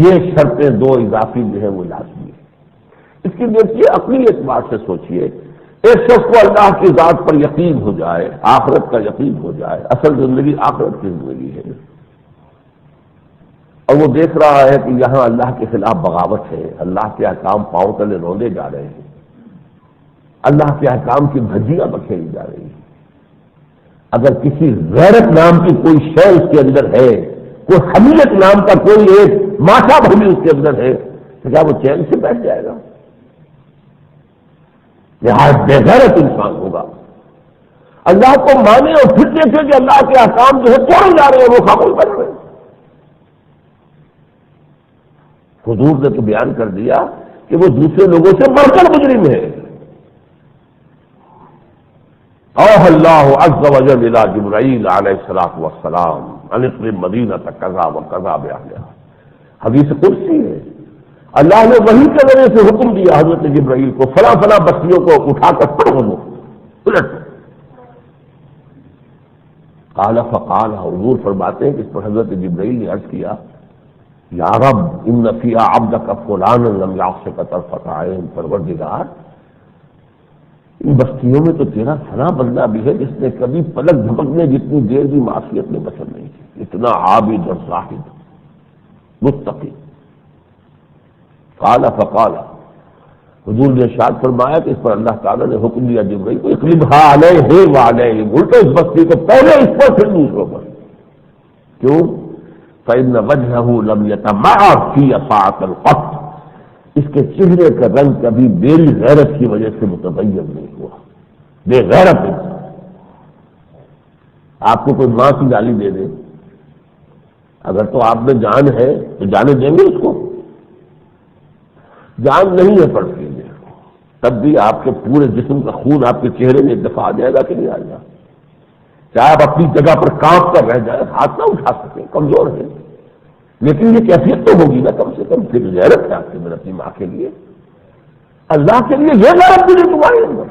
یہ شرطیں 2 اضافی جو ہیں وہ لازمی ہے. اس کی دیکھیے عقلی اعتبار سے سوچئے، ایک شخص کو اللہ کی ذات پر یقین ہو جائے، آخرت کا یقین ہو جائے، اصل زندگی آخرت کی زندگی ہے، اور وہ دیکھ رہا ہے کہ یہاں اللہ کے خلاف بغاوت ہے، اللہ کے احکام پاؤں تلے روندے جا رہے ہیں، اللہ کے احکام کی دھجیاں بکھیری جا رہی ہیں. اگر کسی غیرت نام کی کوئی شے اس کے اندر ہے، کوئی حمیت نام کا کوئی ایک ماشا بھومی اس کے اندر ہے، تو کیا وہ چین سے بیٹھ جائے گا؟ نہایت بے غیرت انسان ہوگا. اللہ کو مانے اور پھر دیکھے کہ اللہ کے احکام جو ہے توڑے جا رہے ہیں، وہ خاموش بن رہے ہیں. حضور نے تو بیان کر دیا کہ وہ دوسرے لوگوں سے بڑھ کر مجرم ہے. اوحى اللہ عز وجل الى جبرائیل علیہ الصلوۃ والسلام ان اقرب مدینہ کذا وکذا باہلھا. حدیث قدسی ہے. اللہ نے وحی کے ذریعے سے حکم دیا حضرت جبرائیل کو، فلاں فلاں بستیوں کو اٹھا کر پلٹ. قال فقال، حضور فرماتے ہیں کہ اس پر حضرت جبرائیل نے عرض کیا، یا رب ان فیہا عبدک فلانا لم یعصک طرفۃ عین. پروردگار، ان بستیوں میں تو تیرا فلاں بندہ بھی ہے جس نے کبھی پلک جھپکنے جتنی دیر بھی معصیت میں بسر نہیں کی، اتنا عابد اور زاہد متقی. قال فقال، حضور نے ارشاد فرمایا کہ اس پر اللہ تعالیٰ نے حکم دیا جبرائیل کو، اقلبھا علیہ وعلیہ، الٹو اس بستی کو، پہلے اس پر پھر دوسروں پر. کیوں؟ فإن وجهه لم يتمع في ساعة القط، اس کے چہرے کا رنگ کبھی میری غیرت کی وجہ سے متغیر نہیں ہوا. بے غیرت انسان. آپ کو کوئی ماں کی گالی دے دے، اگر تو آپ میں جان ہے تو جانے دیں گے اس کو؟ جان نہیں ہے پڑھ کے لیے، تب بھی آپ کے پورے جسم کا خون آپ کے چہرے میں ایک دفعہ آ جائے گا کہ نہیں آئے گا؟ چاہے آپ اپنی جگہ پر کانپ کر رہ جائیں، ہاتھ نہ اٹھا سکیں، کمزور ہیں، لیکن یہ کیفیت تو ہوگی نا کم سے کم. پھر غیرت ہے آپ کے اندر اپنی ماں کے لیے، اللہ کے لیے یہ غیرت بھی تمہارے اندر.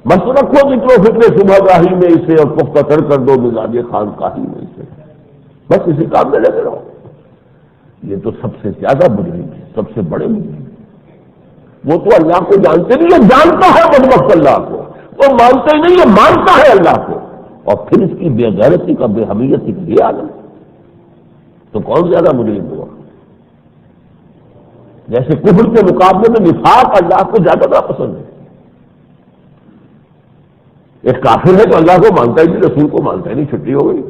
بس رکھو ذکر و فکر صبح گاہی میں اسے اور پختہ تر کر دو مزاج خانقاہی میں اسے، بس اسی کام میں لگے رہو. یہ تو سب سے زیادہ مجرم ہے، سب سے بڑے مجرم. وہ تو اللہ کو جانتے نہیں، یہ جانتا ہے بدبخت اللہ کو، وہ مانتے ہی نہیں، یہ مانتا ہے اللہ کو، اور پھر اس کی بے غیرتی کا، بے حمیتی کا یہ عالم، تو کون زیادہ مجرم ہوا؟ جیسے کفر کے مقابلے میں نفاق اللہ کو زیادہ ناپسند ہے. ایک کافر ہے تو اللہ کو مانتا ہی نہیں، رسول کو مانتا ہی نہیں، چھٹی ہو گئی،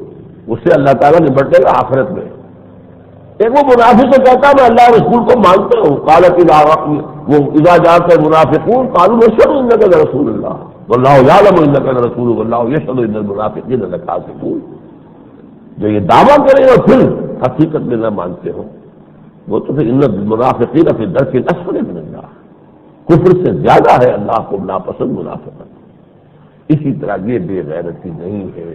اس سے اللہ تعالیٰ نپٹے گا آخرت میں. ایک وہ منافق تو کہتا ہے میں اللہ رسول کو مانتا ہوں، قالت وہ اذا جاءك المنافقون قالوا نشهد انك لرسول الله والله يعلم انك لرسوله والله يشهد ان المنافقين لكاذبون. جو یہ دعویٰ کریں اور پھر حقیقت میں نہ مانتے ہو، وہ تو پھر ان المنافقین فی الدرک الاسفل من النار، کفر سے زیادہ ہے اللہ کو ناپسند منافقت. اسی طرح یہ بے غیرتی نہیں ہے،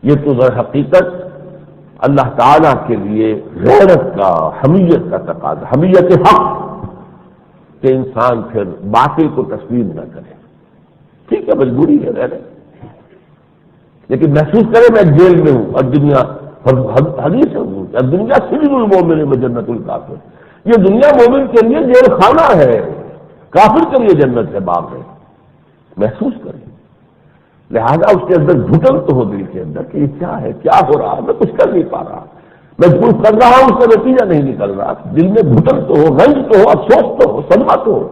یہ تو در حقیقت اللہ تعالیٰ کے لیے غیرت کا، حمیت کا تقاضا، حمیت حق، کہ انسان پھر باطل کو تسلیم نہ کرے. ٹھیک ہے مجبوری ہے رہنے، لیکن محسوس کرے میں جیل میں ہوں اور دنیا حدیث ہے دنیا سجن المومن و جنت الکافر. یہ دنیا مومن کے لیے جیل خانہ ہے، کافر کے لیے جنت ہے باغ ہے. محسوس کریں، لہذا اس کے اندر گھٹن تو ہو دل کے اندر کہ یہ کیا ہے، کیا ہو رہا، میں کچھ کر نہیں پا رہا، میں کچھ کر رہا ہوں اس کا نتیجہ نہیں نکل رہا. دل میں گھٹن تو ہو، رنج تو ہو، افسوس تو ہو، صدمہ تو ہو.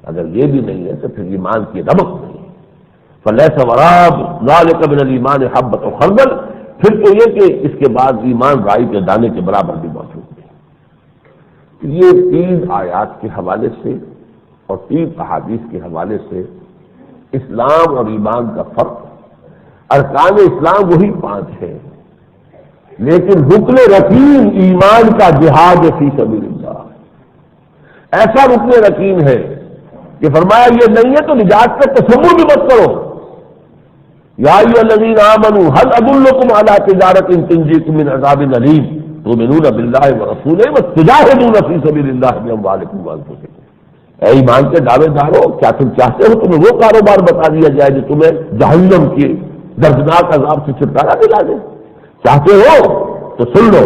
اگر یہ بھی نہیں ہے تو پھر ایمان کی رمق نہیں ہے. فلیس وراء ذلک من الایمان حبۃ خردل، پھر تو یہ کہ اس کے بعد ایمان رائی کے دانے کے برابر بھی موجود نہیں. یہ 3 آیات کے حوالے سے اور 3 احادیث کے حوالے سے اسلام اور ایمان کا فرق. ارکان اسلام وہی 5 ہیں، لیکن رکن رکین ایمان کا جہاد فی سبیل اللہ ایسا رکن رکین ہے کہ فرمایا یہ نہیں ہے تو نجات کا تصور بھی مت کرو. یا ایھا الذین آمنوا هل ادلکم علی تجارۃ تنجیکم من عذاب الیم تؤمنون باللہ ورسولہ وتجاہدون فی سبیل اللہ باموالکم وانفسکم. اے ایمان کے دعوے دارو، کیا تم چاہتے ہو تمہیں وہ کاروبار بتا دیا جائے جو تمہیں جہنم کی دردناک عذاب سے چھٹکارا دلا دے؟ چاہتے ہو تو سن لو،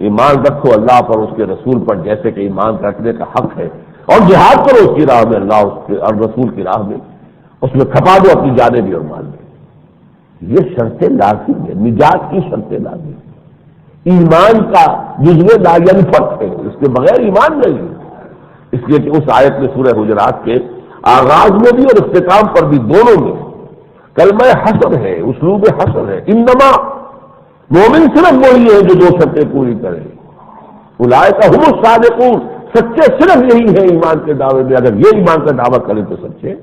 ایمان رکھو اللہ پر، اس کے رسول پر، جیسے کہ ایمان رکھنے کا حق ہے، اور جہاد کرو اس کی راہ میں، اللہ اس کے اور رسول کی راہ میں، اس میں کھپا دو اپنی جانیں بھی اور مال بھی. یہ شرط لازم ہے، نجات کی شرط لازم. ایمان کا جزو لا ينفك ہے، اس کے بغیر ایمان نہیں. اس لیے کہ اس آیت میں سورہ حجرات کے آغاز میں بھی اور اختتام پر بھی دونوں میں کلمہ حسر ہے، اسلوب حسر ہے. انما مومن صرف وہی ہے جو 2 شرطیں پوری کرے. اولئک هم الصادقون، سچے صرف یہی ہے ایمان کے دعوے میں. اگر یہ ایمان کا دعویٰ کریں تو سچے،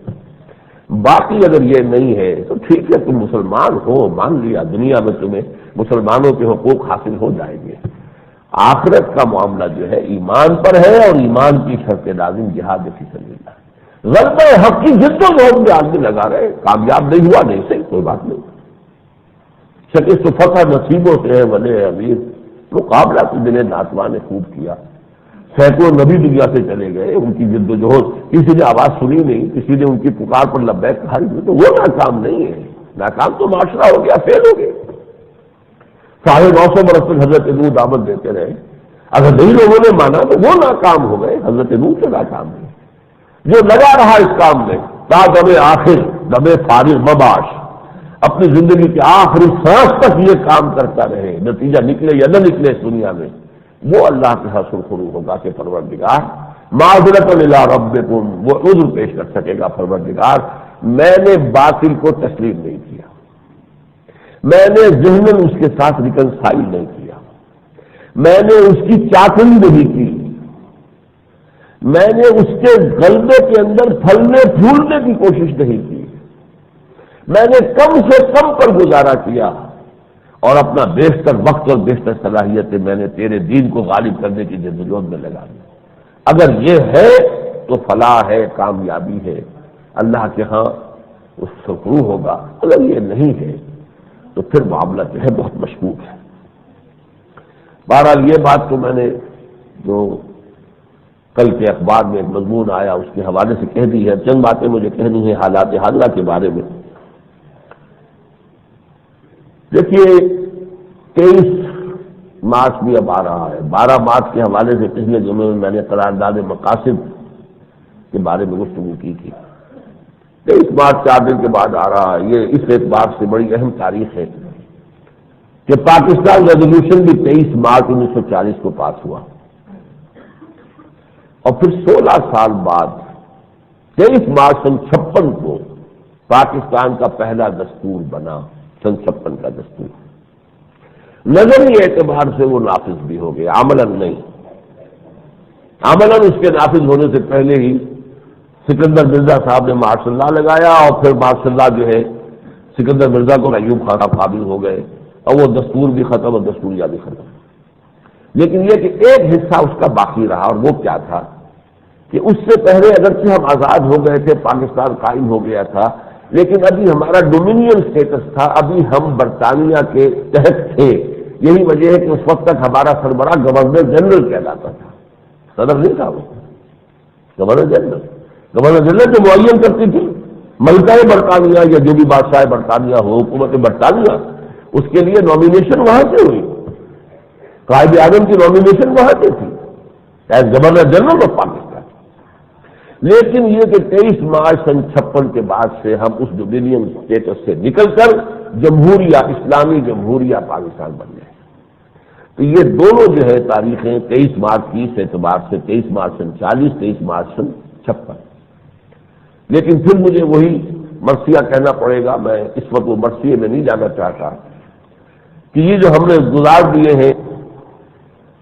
باقی اگر یہ نہیں ہے تو ٹھیک ہے تم مسلمان ہو، مان لیا، دنیا میں تمہیں مسلمانوں کے حقوق حاصل ہو جائیں گے. آخرت کا معاملہ جو ہے ایمان پر ہے، اور ایمان کی شرط لازم جہاد فی سبیل اللہ. غلبہ حق کی جد و جہد میں آدمی لگا رہے، کامیاب نہیں ہوا نہیں صحیح، کوئی بات نہیں. شکست فتح نصیبوں سے ہے ولے امیر. مقابلہ تو دل ناتواں نے خوب کیا، سینکڑوں نبی دنیا سے چلے گئے، ان کی جد و جہد کسی نے آواز سنی نہیں، کسی نے ان کی پکار پر لبیک کہا نہیں، تو وہ ناکام نہیں ہے. ناکام تو معاشرہ ہو گیا، فیل ہو گئے. 950 برس تک حضرت نوح دعوت دیتے رہے، اگر نہیں لوگوں نے مانا تو وہ ناکام ہو گئے. حضرت نوح سے ناکام ہے جو لگا رہا اس کام میں تا دم آخر، دم فارغ مباش، اپنی زندگی کے آخری سانس تک یہ کام کرتا رہے، نتیجہ نکلے یا نہ نکلے اس دنیا میں، وہ اللہ کے ہاں سرخرو ہوگا کہ پروردگار معذرت الی ربکم، وہ عذر پیش کر سکے گا، پروردگار میں نے باطل کو تسلیم نہیں کیا، میں نے ذہناً اس کے ساتھ ریکنسائل نہیں کیا، میں نے اس کی چاٹنی نہیں کی، میں نے اس کے غلبے کے اندر پھلنے پھولنے کی کوشش نہیں کی، میں نے کم سے کم پر گزارا کیا، اور اپنا بیشتر وقت اور بیشتر صلاحیتیں میں نے تیرے دین کو غالب کرنے کی جدوجہد میں لگا دی. اگر یہ ہے تو فلاح ہے، کامیابی ہے، اللہ کے ہاں اس سے شروع ہوگا. اگر یہ نہیں ہے تو پھر معاملہ جو ہے بہت مشکوک ہے. بہرحال یہ بات تو میں نے جو کل کے اخبار میں ایک مضمون آیا اس کے حوالے سے کہہ دی ہے. چند باتیں مجھے کہنی ہیں حالات حاضرہ کے بارے میں. دیکھیے 23 مارچ بھی اب آ رہا ہے. 12 مارچ کے حوالے سے پچھلے جمعے میں نے قرارداد مقاصد کے بارے میں گفتگو کی تھی. 23 مارچ 4 دن کے بعد آ رہا ہے. یہ اس اعتبار سے بڑی اہم تاریخ ہے کہ پاکستان ریزولوشن بھی 23 مارچ 1940 کو پاس ہوا، اور پھر 16 سال بعد 23 مارچ 56 کو پاکستان کا پہلا دستور بنا. 56 کا دستور نظری اعتبار سے وہ نافذ بھی ہو گیا، عملاً نہیں. عملاً اس کے نافذ ہونے سے پہلے ہی سکندر مرزا صاحب نے مارشل لا لگایا، اور پھر مارشل لا جو ہے سکندر مرزا کو ایوب خان صاحب قابل ہو گئے، اور وہ دستور بھی ختم اور دستوریہ بھی ختم. لیکن یہ کہ ایک حصہ اس کا باقی رہا، اور وہ کیا تھا کہ اس سے پہلے اگرچہ ہم آزاد ہو گئے تھے، پاکستان قائم ہو گیا تھا، لیکن ابھی ہمارا ڈومینین اسٹیٹس تھا، ابھی ہم برطانیہ کے تحت تھے. یہی وجہ ہے کہ اس وقت تک ہمارا سربراہ گورنر جنرل کہلاتا تھا. صدر نہیں تھا وہ، گورنر جنرل. گورنر جنرل جو معین کرتی تھی ملکہ برطانیہ یا جو بھی بادشاہ برطانیہ ہو، حکومت برطانیہ، اس کے لیے نامینیشن وہاں سے ہوئی. قائد اعظم کی نامینیشن وہاں سے تھی as governor general of Pakistan. لیکن یہ کہ 23 مارچ 56 کے بعد سے ہم اس ڈومینین اسٹیٹس سے نکل کر جمہوریہ، اسلامی جمہوریہ پاکستان بن گئے. تو یہ دونوں جو ہے تاریخیں 23 مارچ کی اس اعتبار سے 23 مارچ 40، 23 مارچ 56. لیکن پھر مجھے وہی مرثیہ کہنا پڑے گا. میں اس وقت وہ مرثیے میں نہیں جانا چاہتا کہ یہ جو ہم نے گزار دیے ہیں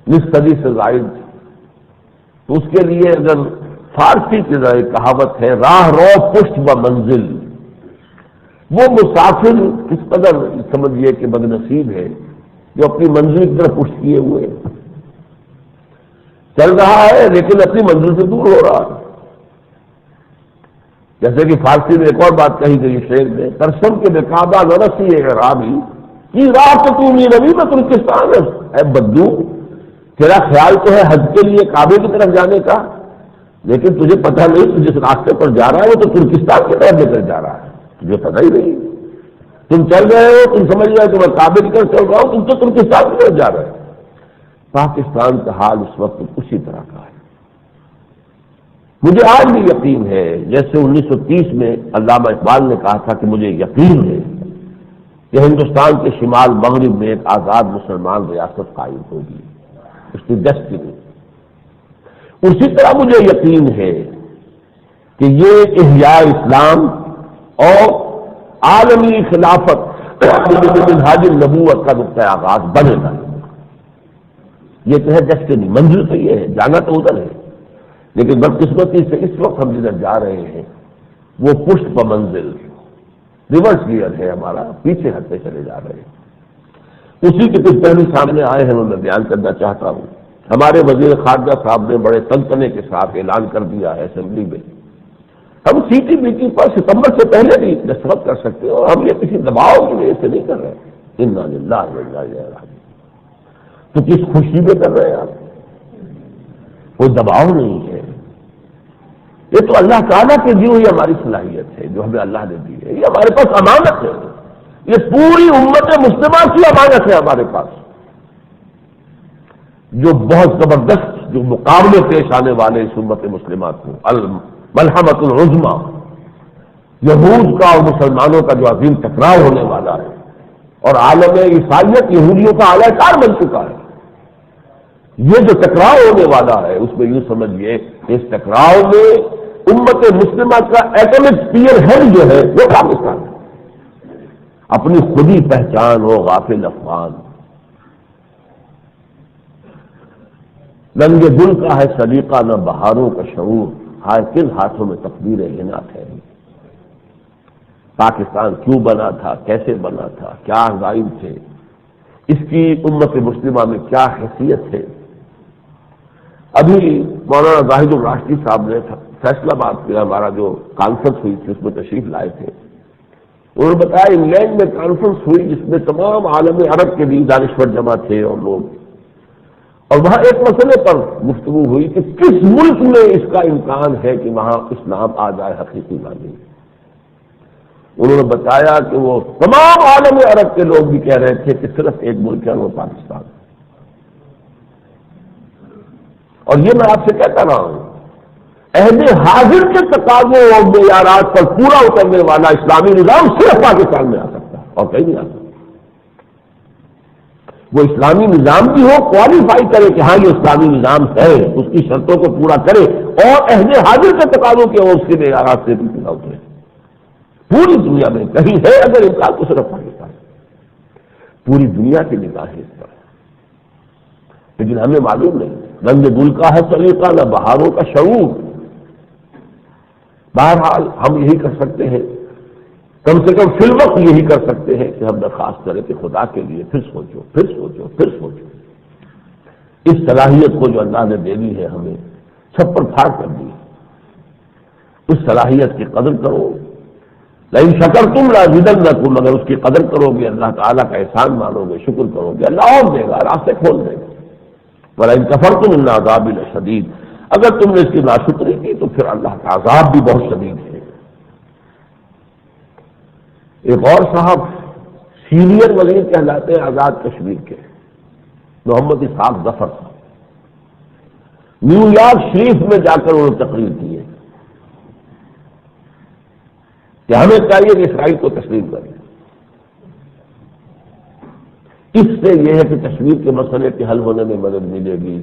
نصف صدی سے زائد، تو اس کے لیے اگر فارسی کی ایک کہاوت ہے راہ رو پشت و منزل، وہ مسافر کس قدر سمجھیے کہ بد نصیب ہے جو اپنی منزل کی طرف پشت کیے ہوئے چل رہا ہے لیکن اپنی منزل سے دور ہو رہا ہے. جیسے کہ فارسی میں ایک اور بات کہی گئی شعر میں، ترسم کے بےقابہ نرسی اعرابی کی راہ تو تمی نبی میں ترکستان ہے. اے بدو، تیرا خیال تو ہے حج کے لیے کعبے کی طرف جانے کا، لیکن تجھے پتہ نہیں تو جس راستے پر جا رہا ہے وہ تو ترکستان کی طرف لے کر جا رہا ہے. تجھے پتہ ہی نہیں. تم چل رہے ہو، تم سمجھ رہے ہو کہ میں کعبے کی طرف چل رہا ہوں، تم تو ترکستان کی طرف جا رہے ہو. پاکستان کا حال اس وقت اسی طرح کا ہے. مجھے آج بھی یقین ہے، جیسے 1930 میں علامہ اقبال نے کہا تھا کہ مجھے یقین ہے کہ ہندوستان کے شمال مغرب میں ایک آزاد مسلمان ریاست قائم ہوگی. اس کی ڈیسٹینی. اسی طرح مجھے یقین ہے کہ یہ احیاء اسلام اور عالمی خلافت منہاج النبوت کا نقطۂ آغاز بنے گا. یہ تو ہے ڈیسٹینی، منزل تو یہ ہے، جانا تو ادھر ہے. لیکن بدقسمتی سے اس وقت ہم جدھر جا رہے ہیں وہ پشت ب منزل، ریورس گیئر ہے ہمارا، پیچھے ہٹتے چلے جا رہے ہیں. اسی کے کچھ پہلو سامنے آئے ہیں، میں بیان کرنا چاہتا ہوں. ہمارے وزیر خارجہ صاحب نے بڑے تنتنے کے ساتھ اعلان کر دیا ہے اسمبلی میں، ہم سی ٹی بی ٹی پر ستمبر سے پہلے بھی دستخط کر سکتے ہیں، اور ہم یہ کسی دباؤ کی وجہ سے نہیں کر رہے. انا للہ و انا الیہ راجعون. تو کس خوشی میں کر رہے ہیں آپ؟ کوئی دباؤ نہیں ہے. یہ تو اللہ تعالیٰ کی دی ہوئی ہماری صلاحیت ہے جو ہمیں اللہ نے دی ہے. یہ ہمارے پاس امانت ہے، یہ پوری امت مسلمہ کی امانت ہے ہمارے پاس. جو بہت زبردست جو مقابلے پیش آنے والے اس امت مسلمہ کو، الملحمۃ العظمیٰ، یہود کا اور مسلمانوں کا جو عظیم ٹکراؤ ہونے والا ہے، اور عالم عیسائیت یہودیوں کا اعلی کار بن چکا ہے. یہ جو ٹکراؤ ہونے والا ہے اس میں یوں سمجھیے اس ٹکراؤ میں امت مسلمہ کا ایٹمک اسپیئر ہیڈ جو ہے وہ پاکستان ہے. اپنی خودی پہچان ہو غافل افغان، رنگ گل کا ہے سلیقہ نہ بہاروں کا شعور، ہائے کن ہاتھوں میں تقدیر ہنا ٹھہری. پاکستان کیوں بنا تھا، کیسے بنا تھا، کیا عزائم تھے، اس کی امت مسلمہ میں کیا حیثیت ہے. ابھی مولانا زاہد الراشدی صاحب نے فیصلہ آباد میں ہمارا جو کانفرنس ہوئی تھی اس میں تشریف لائے تھے. انہوں نے بتایا انگلینڈ میں کانفرنس ہوئی جس میں تمام عالم عرب کے بھی دانشور جمع تھے اور لوگ، اور وہاں ایک مسئلے پر گفتگو ہوئی کہ کس ملک میں اس کا امکان ہے کہ وہاں اسلام آ جائے حقیقی معنی. انہوں نے بتایا کہ وہ تمام عالم عرب کے لوگ بھی کہہ رہے تھے کہ صرف ایک ملک ہے وہ پاکستان. اور یہ میں آپ سے کہتا رہا ہوں، عہد حاضر کے تقاضوں اور معیارات پر پورا اترنے والا اسلامی نظام صرف پاکستان میں آ سکتا ہے اور کہیں نہیں آ سکتا. وہ اسلامی نظام بھی ہو، کوالیفائی کرے کہ ہاں یہ اسلامی نظام ہے، اس کی شرطوں کو پورا کرے اور عہد حاضر کے تقاضوں کے اور اس کے معیارات سے بھی پورا اترے. پوری دنیا میں کہیں ہے اگر امکان تو صرف پاکستان. پوری دنیا کی نگاہ ہے اس پر، لیکن ہمیں معلوم نہیں. رنگ گل کا ہے سلیقہ نہ بہاروں کا شعور. بہرحال ہم یہی کر سکتے ہیں، کم سے کم فی الوقت یہی کر سکتے ہیں کہ ہم درخواست کریں کہ خدا کے لیے پھر سوچو پھر سوچو پھر سوچو. اس صلاحیت کو جو اللہ نے دے دی ہے ہمیں چھپر پھاڑ کر دی، اس صلاحیت کی قدر کرو. لیکن شکرتم لازیدنکم، اگر اس کی قدر کرو گے، اللہ تعالیٰ کا احسان مانو گے، شکر کرو گے، اللہ اور دے گا، راستے کھول دے گا. وَلَئِن كَفَرْتُمْ إِنَّ عَذَابِي لَشَدِيدٌ، اگر تم نے اس کی ناشکری کی تو پھر اللہ کا عذاب بھی بہت شدید ہے. ایک اور صاحب سینئر وزیر کہلاتے ہیں آزاد کشمیر کے، محمد اسحاق ظفر صاحب، نیو یارک شریف میں جا کر انہوں نے تقریر کی ہے کہ ہمیں چاہیے کہ اسرائیل کو تسلیم کریں. اس سے یہ ہے کہ کشمیر کے مسئلے کے حل ہونے میں مدد ملے گی.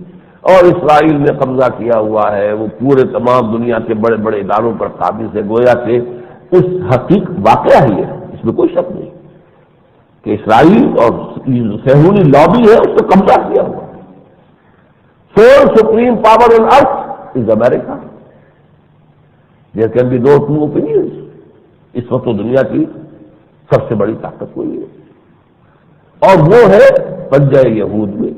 اور اسرائیل نے قبضہ کیا ہوا ہے، وہ پورے تمام دنیا کے بڑے بڑے اداروں پر قابض ہے. گویا کہ اس حقیقت واقعہ ہی ہے، اس میں کوئی شک نہیں کہ اسرائیل اور صہیونی لابی ہے اس کو قبضہ کیا ہوا. Sole supreme power on earth is America. There can be no two opinions. اس وقت تو دنیا کی سب سے بڑی طاقت وہی ہے، اور وہ ہے پنجہ یہود میں.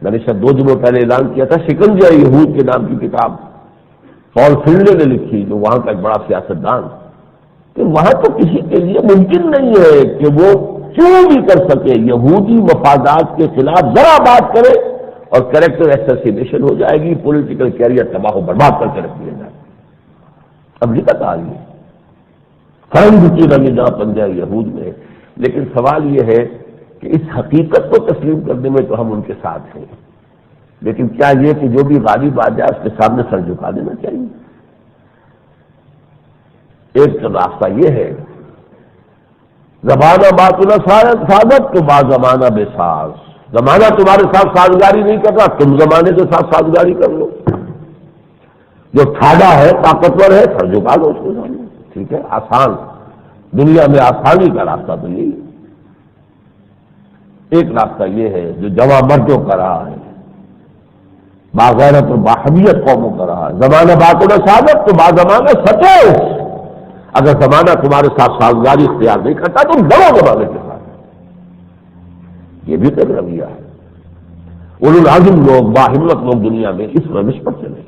میں نے شاید 2 دنوں پہلے اعلان کیا تھا، شکنجہ یہود کے نام کی کتاب پال فنلے نے لکھی، جو وہاں کا ایک بڑا سیاستدان، کہ وہاں تو کسی کے لیے ممکن نہیں ہے کہ وہ کیوں بھی کر سکے یہودی مفادات کے خلاف ذرا بات کرے اور کریکٹر ایسیسینیشن ہو جائے گی، پولیٹیکل کیریئر تباہ و برباد کر کے رکھ دیا جائے. امریکہ کا حال ہے فرنگ کی رنگ جہاں پنجہ یہود میں. لیکن سوال یہ ہے کہ اس حقیقت کو تسلیم کرنے میں تو ہم ان کے ساتھ ہیں، لیکن کیا یہ کہ جو بھی غالب آ جائے اس کے سامنے سر جھکا دینا چاہیے؟ ایک راستہ یہ ہے، زمانہ باتنا سعادت تو با زمانہ بے ساز. زمانہ تمہارے ساتھ سازگاری نہیں کر رہا، تم زمانے کے ساتھ سازگاری کر لو. جو ٹھاڈا ہے، طاقتور ہے، سر جھکا دو اس کے سامنے. ٹھیک ہے، آسان. دنیا میں آسانی کا راستہ تو یہی ہے. ایک راستہ یہ ہے جو جوان مردوں کا رہا ہے، باغیرت اور باحمیت قوموں کا رہا ہے. زمانہ باتنا سعادت تو با زمانہ سچو. اگر زمانہ تمہارے ساتھ سازگاری اختیار نہیں کرتا تم لڑو زمانے کے ساتھ. یہ بھی تو رویہ ہے. اولو العزم لوگ، باہمت لوگ دنیا میں اس روش پر چلے.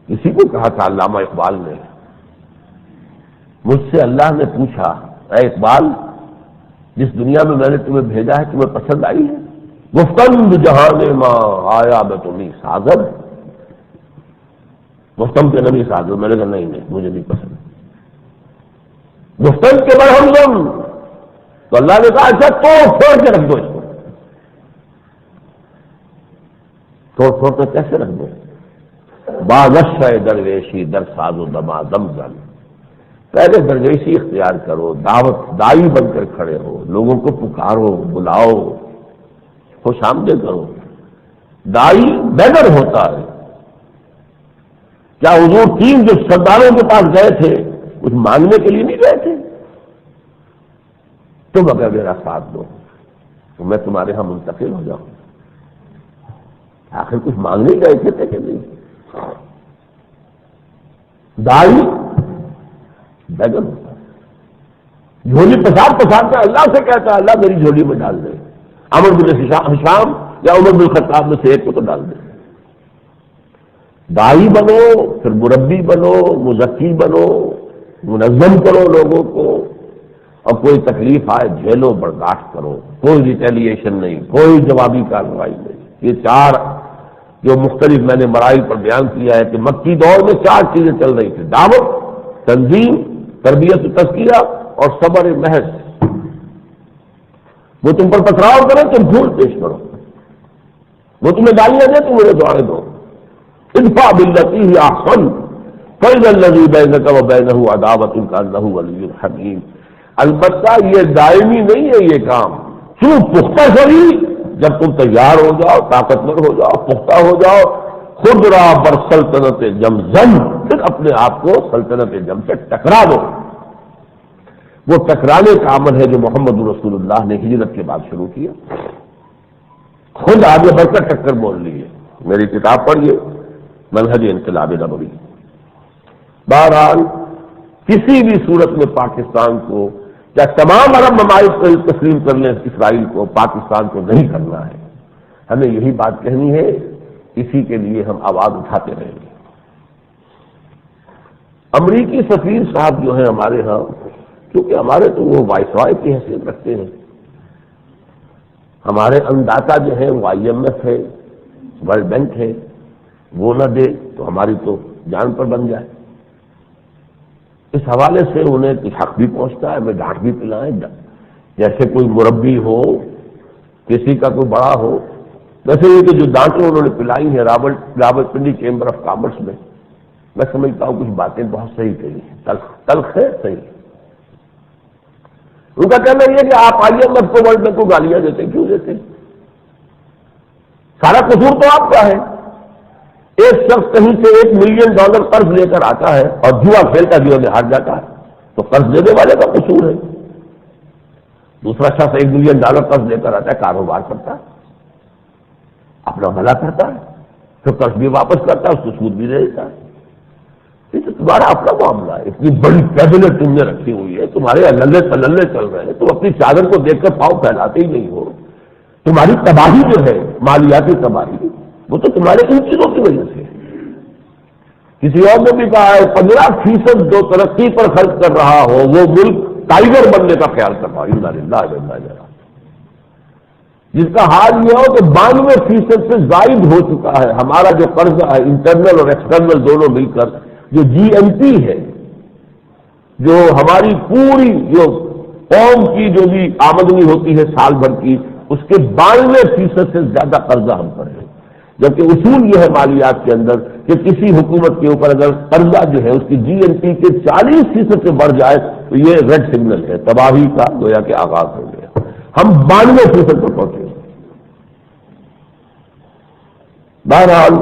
اسی کو کہا تھا علامہ اقبال نے، مجھ سے اللہ نے پوچھا، اے اقبال جس دنیا میں نے تمہیں بھیجا ہے تمہیں پسند آئی ہے؟ گفتم جہان ماں آیا میں تمہیں سازد. گفتم کے نبی سازد. میں نے کہا نہیں مجھے نہیں پسند. گفتم کے برہم، تو اللہ نے کہا اچھا تو چھوڑ کے رکھ دو اس کو. توڑ کر کیسے رکھ دو؟ بازش درویشی در ساز و دما دم زن. پہلے درویشی اختیار کرو، دائی بن کر کھڑے ہو، لوگوں کو پکارو، بلاؤ، خوش آمدید کرو. دائی بیگر ہوتا ہے. کیا حضور 3 جو سرداروں کے پاس گئے تھے کچھ مانگنے کے لیے نہیں گئے تھے؟ تم اگر میرا ساتھ دو تو میں تمہارے ہاں منتقل ہو جاؤں. آخر کچھ مانگنے گئے تھے کہ نہیں؟ دائی بیگن ہوتا ہے، جھولی پسار پسارتا ہے، اللہ سے کہتا ہے اللہ میری جھولی میں ڈال دے. عمر بن ہشام یا عمر بن خطاب میں سے ایک کو تو ڈال دے. داعی بنو، پھر مربی بنو، مزکی بنو، منظم کرو لوگوں کو، اور کوئی تکلیف آئے جھیلو، برداشت کرو، کوئی ریٹیلیشن نہیں، کوئی جوابی کارروائی نہیں۔ یہ چار جو مختلف میں نے مراحل پر بیان کیا ہے کہ مکی دور میں چار چیزیں چل رہی تھیں: دعوت، تنظیم، تربیت و تزکیہ اور صبر محض۔ وہ تم پر پتھراؤ کرے تم جھوٹ پیش کرو، وہ تمہیں گالیاں دے تم انہیں دعائیں دو۔ ادفع بالتی ہی احسن فاذا الذی بینک وبینہ عداوۃ کانہ ولی حمیم۔ البتہ یہ دائمی نہیں ہے یہ کام، کیوں؟ پختہ شری، جب تم تیار ہو جاؤ، طاقتور ہو جاؤ، پختہ ہو جاؤ، خود را بر سلطنت جمزم، پھر اپنے آپ کو سلطنت جم سے ٹکرا دو۔ وہ ٹکرانے کا عمل ہے جو محمد رسول اللہ نے ہجرت کے بعد شروع کیا، خود آگے بڑھ کر ٹکر بول لی ہے۔ میری کتاب پڑھیے منہج انقلاب نبوی۔ بہرحال کسی بھی صورت میں پاکستان کو یا تمام عرب ممالک کو تسلیم کر لیں اسرائیل کو، پاکستان کو نہیں کرنا ہے۔ ہمیں یہی بات کہنی ہے، اسی کے لیے ہم آواز اٹھاتے رہیں گے۔ امریکی سفیر صاحب جو ہیں ہمارے ہاں، کیونکہ ہمارے تو وہ وائسرائے کی حیثیت رکھتے ہیں، ہمارے انداتا جو ہیں وہ IMF ہے، ورلڈ بینک ہے، وہ نہ دے تو ہماری تو جان پر بن جائے۔ اس حوالے سے انہیں کچھ حق بھی پہنچتا ہے، ہمیں ڈانٹ بھی پلائیں، جیسے کوئی مربی ہو، کسی کا کوئی بڑا ہو، ویسے یہ کہ جو ڈانٹیں انہوں نے پلائی ہیں راولپنڈی چیمبر آف کامرس میں سمجھتا ہوں کچھ باتیں بہت صحیح کہی ہیں، تلخ ہے صحیح۔ ان کا کہنا یہ کہ آپ IMF کو، ورلڈ بینک کو گالیاں دیتے ہیں، کیوں دیتے ہیں؟ سارا قصور تو آپ کا ہے۔ ایک شخص کہیں سے $1 ملین قرض لے کر آتا ہے اور جوا کھیلتا جوا میں ہار جاتا ہے تو قرض دینے والے کا قصور ہے۔ دوسرا شخص $1 ملین قرض لے کر آتا ہے، کاروبار کرتا ہے، اپنا بھلا کرتا ہے، پھر قرض بھی واپس کرتا ہے، اس کو سود بھی دے دیتا ہے۔ یہ تو تمہارا اپنا معاملہ ہے۔ اتنی بڑی کیبنٹ تم نے رکھی ہوئی ہے، تمہارے للے تللے چل رہے ہیں، تم اپنی چادر کو دیکھ کر پاؤں پھیلاتے ہی نہیں ہو۔ تمہاری تباہی جو ہے، مالیاتی تباہی، وہ تو تمہارے ان چیزوں کی وجہ سے۔ کسی اور نے بھی کہا ہے 15% جو ترقی پر خرچ کر رہا ہو وہ ملک ٹائیگر بننے کا خیال کر رہا ہے، انا للہ و انا الیہ راجعون۔ جس کا حال یہ ہو کہ 92% سے زائد ہو چکا ہے ہمارا جو قرضہ ہے، انٹرنل اور ایکسٹرنل دونوں مل کر، جو GNP ہے، جو ہماری پوری جو قوم کی جو بھی آمدنی ہوتی ہے سال بھر کی، اس کے 92% سے زیادہ قرضہ ہم پر ہے۔ جبکہ اصول یہ ہے مالیات کے اندر کہ کسی حکومت کے اوپر اگر قرضہ جو ہے اس کی GNP کے 40% سے بڑھ جائے تو یہ ریڈ سگنل ہے، تباہی کا گویا کہ آغاز ہو گیا۔ ہم 92% پر پہنچے۔ بہرحال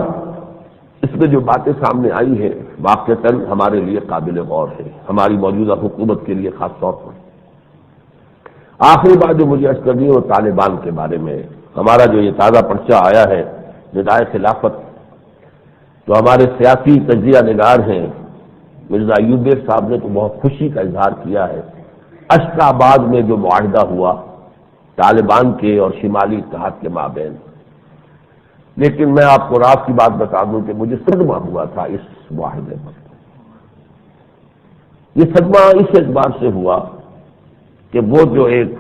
اس میں جو باتیں سامنے آئی ہیں واقعتاً ہمارے لیے قابل غور ہے، ہماری موجودہ حکومت کے لیے خاص طور پر۔ آخری بات جو مجھے عرض کرنی ہے وہ طالبان کے بارے میں۔ ہمارا جو یہ تازہ پرچہ آیا ہے ندائے خلافت، تو ہمارے سیاسی تجزیہ نگار ہیں مرزا ایوب بیگ صاحب نے تو بہت خوشی کا اظہار کیا ہے اشقا آباد میں جو معاہدہ ہوا طالبان کے اور شمالی اتحاد کے مابین۔ لیکن میں آپ کو راز کی بات بتا دوں کہ مجھے صدمہ ہوا تھا اس معاہدے پر۔ یہ صدمہ اس اعتبار سے ہوا کہ وہ جو ایک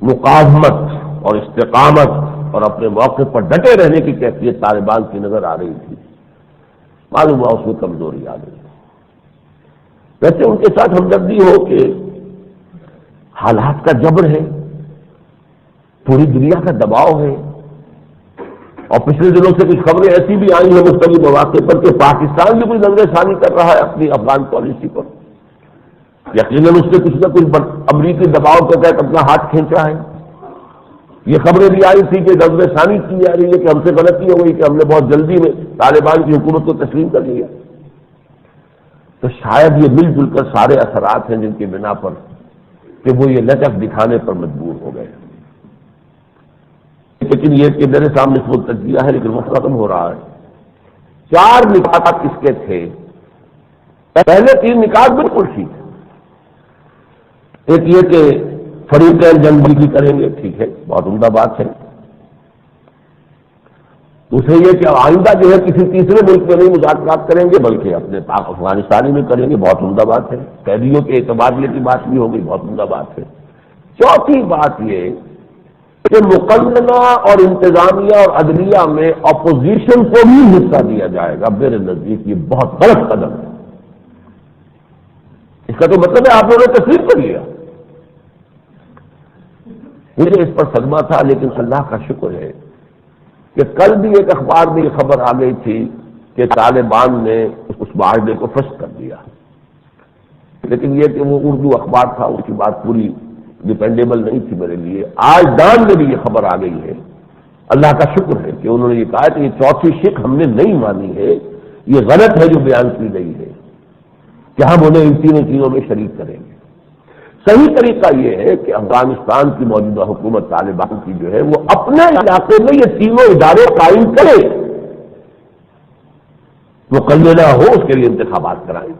مقاومت اور استقامت اور اپنے موقع پر ڈٹے رہنے کی کیفیت طالبان کی نظر آ رہی تھی، معلوم ہوا اس میں کمزوری آ گئی۔ ویسے ان کے ساتھ ہمدردی ہو کہ حالات کا جبر ہے، پوری دنیا کا دباؤ ہے، اور پچھلے دنوں سے کچھ خبریں ایسی بھی آئی ہیں مختلف مواقع پر کہ پاکستان بھی کوئی نظر ثانی کر رہا ہے اپنی افغان پالیسی پر۔ یقیناً اس سے کچھ نہ کچھ امریکی دباؤ کے تحت اپنا ہاتھ کھینچا ہے۔ یہ خبریں بھی آئی تھی کہ نظر ثانی کی جا رہی ہے کہ ہم سے غلطی ہو گئی کہ ہم نے بہت جلدی میں طالبان کی حکومت کو تسلیم کر لیا۔ تو شاید یہ مل جل کر سارے اثرات ہیں جن کی بنا پر کہ وہ یہ لچک دکھانے پر مجبور ہو گئے۔ لیکن یہ کہ میرے سامنے اس وقت تجزیہ ہے، لیکن وقت ختم ہو رہا ہے۔ 4 نکات اس کے تھے، پہلے 3 نکات بالکل ٹھیک ہے۔ ایک یہ کہ فریقین جنگ بھی کریں گے، ٹھیک ہے، بہت عمدہ بات ہے۔ اسے یہ کہ آئندہ جو ہے کسی تیسرے ملک میں نہیں مذاکرات کریں گے بلکہ اپنے پاک افغانستان میں کریں گے، بہت عمدہ بات ہے۔ قیدیوں کے تبادلے کی بات بھی ہوگی، بہت عمدہ بات ہے۔ چوتھی بات یہ کہ مقننہ اور انتظامیہ اور عدلیہ میں اپوزیشن کو بھی حصہ دیا جائے گا، میرے نزدیک یہ بہت غلط قدم ہے۔ اس کا تو مطلب ہے آپ لوگوں نے تسلیم کر لیا۔ مجھے اس پر صدمہ تھا، لیکن اللہ کا شکر ہے کہ کل بھی ایک اخبار میں یہ خبر آ گئی تھی کہ طالبان نے اس معاہدے کو فسخ کر دیا، لیکن یہ کہ وہ اردو اخبار تھا، اس کی بات پوری ڈیپینڈیبل نہیں تھی میرے لیے۔ آج دان میں بھی یہ خبر آ گئی ہے، اللہ کا شکر ہے کہ انہوں نے یہ کہا کہ یہ چوتھی شق ہم نے نہیں مانی ہے، یہ غلط ہے جو بیان کی گئی ہے کہ ہم انہیں ان تینوں چیزوں میں شریک کریں گے۔ صحیح طریقہ یہ ہے کہ افغانستان کی موجودہ حکومت طالبان کی جو ہے وہ اپنے علاقے میں یہ تینوں ادارے قائم کرے، مقننہ ہو، اس کے لیے انتخابات کرائیں،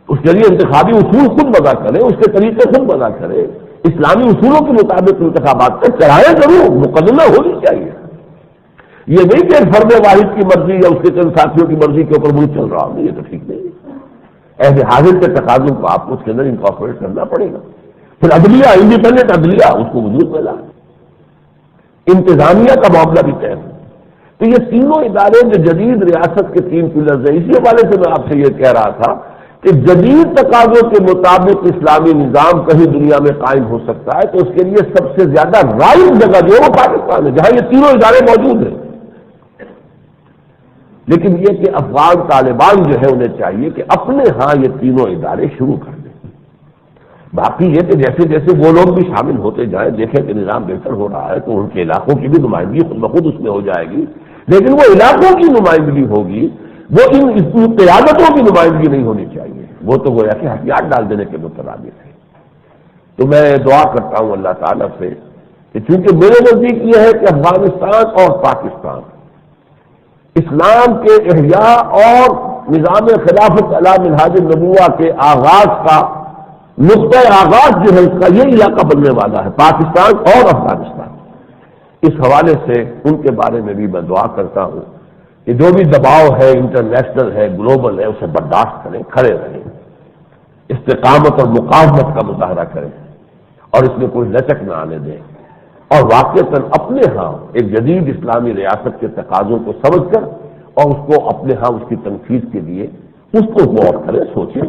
اس کے لیے انتخابی اصول خود وضع کریں، اس کے طریقے خود وضع کریں، اسلامی اصولوں کے مطابق انتخابات کرائیں ضرور، مقننہ ہونی چاہیے۔ یہ نہیں کہ فرد واحد کی مرضی یا اس کے چند ساتھیوں کی مرضی کے اوپر ملک چل رہا ہو، یہ تو ٹھیک نہیں ہے۔ ایسے حاضر کے تقاضوں کو آپ کو اس کے اندر انکارپوریٹ کرنا پڑے گا۔ پھر عدلیہ، انڈیپینڈنٹ عدلیہ، اس کو وجود میں لا، انتظامیہ کا معاملہ بھی طے ہے۔ تو یہ تینوں ادارے جو جدید ریاست کے تین پلرز ہیں، اسی حوالے سے میں آپ سے یہ کہہ رہا تھا کہ جدید تقاضوں کے مطابق اسلامی نظام کہیں دنیا میں قائم ہو سکتا ہے تو اس کے لیے سب سے زیادہ رائٹ جگہ جو ہے وہ پاکستان ہے، جہاں یہ تینوں ادارے موجود ہیں۔ لیکن یہ کہ افغان طالبان جو ہے انہیں چاہیے کہ اپنے ہاں یہ تینوں ادارے شروع کر دیں۔ باقی یہ کہ جیسے جیسے وہ لوگ بھی شامل ہوتے جائیں، دیکھیں کہ نظام بہتر ہو رہا ہے تو ان کے علاقوں کی بھی نمائندگی خود بخود اس میں ہو جائے گی، لیکن وہ علاقوں کی نمائندگی ہوگی، وہ ان قیادتوں کی نمائندگی نہیں ہونی چاہیے، وہ تو گویا کہ ہتھیار ڈال دینے کے مترادف ہے۔ تو میں دعا کرتا ہوں اللہ تعالیٰ سے کہ چونکہ میرے نزدیک یہ ہے کہ افغانستان اور پاکستان اسلام کے احیاء اور نظام خلافت علی منہاج النبوہ کے آغاز کا نقطہ آغاز جو ہے اس کا یہ علاقہ بننے والا ہے، پاکستان اور افغانستان۔ اس حوالے سے ان کے بارے میں بھی میں دعا کرتا ہوں کہ جو بھی دباؤ ہے، انٹرنیشنل ہے، گلوبل ہے، اسے برداشت کریں، کھڑے رہیں، استقامت اور مقاومت کا مظاہرہ کریں اور اس میں کوئی لچک نہ آنے دیں، اور واقعتاً اپنے ہاں ایک جدید اسلامی ریاست کے تقاضوں کو سمجھ کر اور اس کو اپنے ہاں اس کی تنفیذ کے لیے اس کو غور کریں، سوچیں،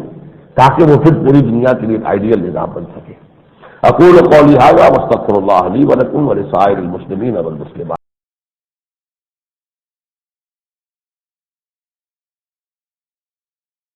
تاکہ وہ پھر پوری دنیا کے لیے ایک آئیڈیل نظام بن سکے۔ اقول قولی ھذا واستغفر اللہ لی ولکم ولسائر المسلمین والمسلمات۔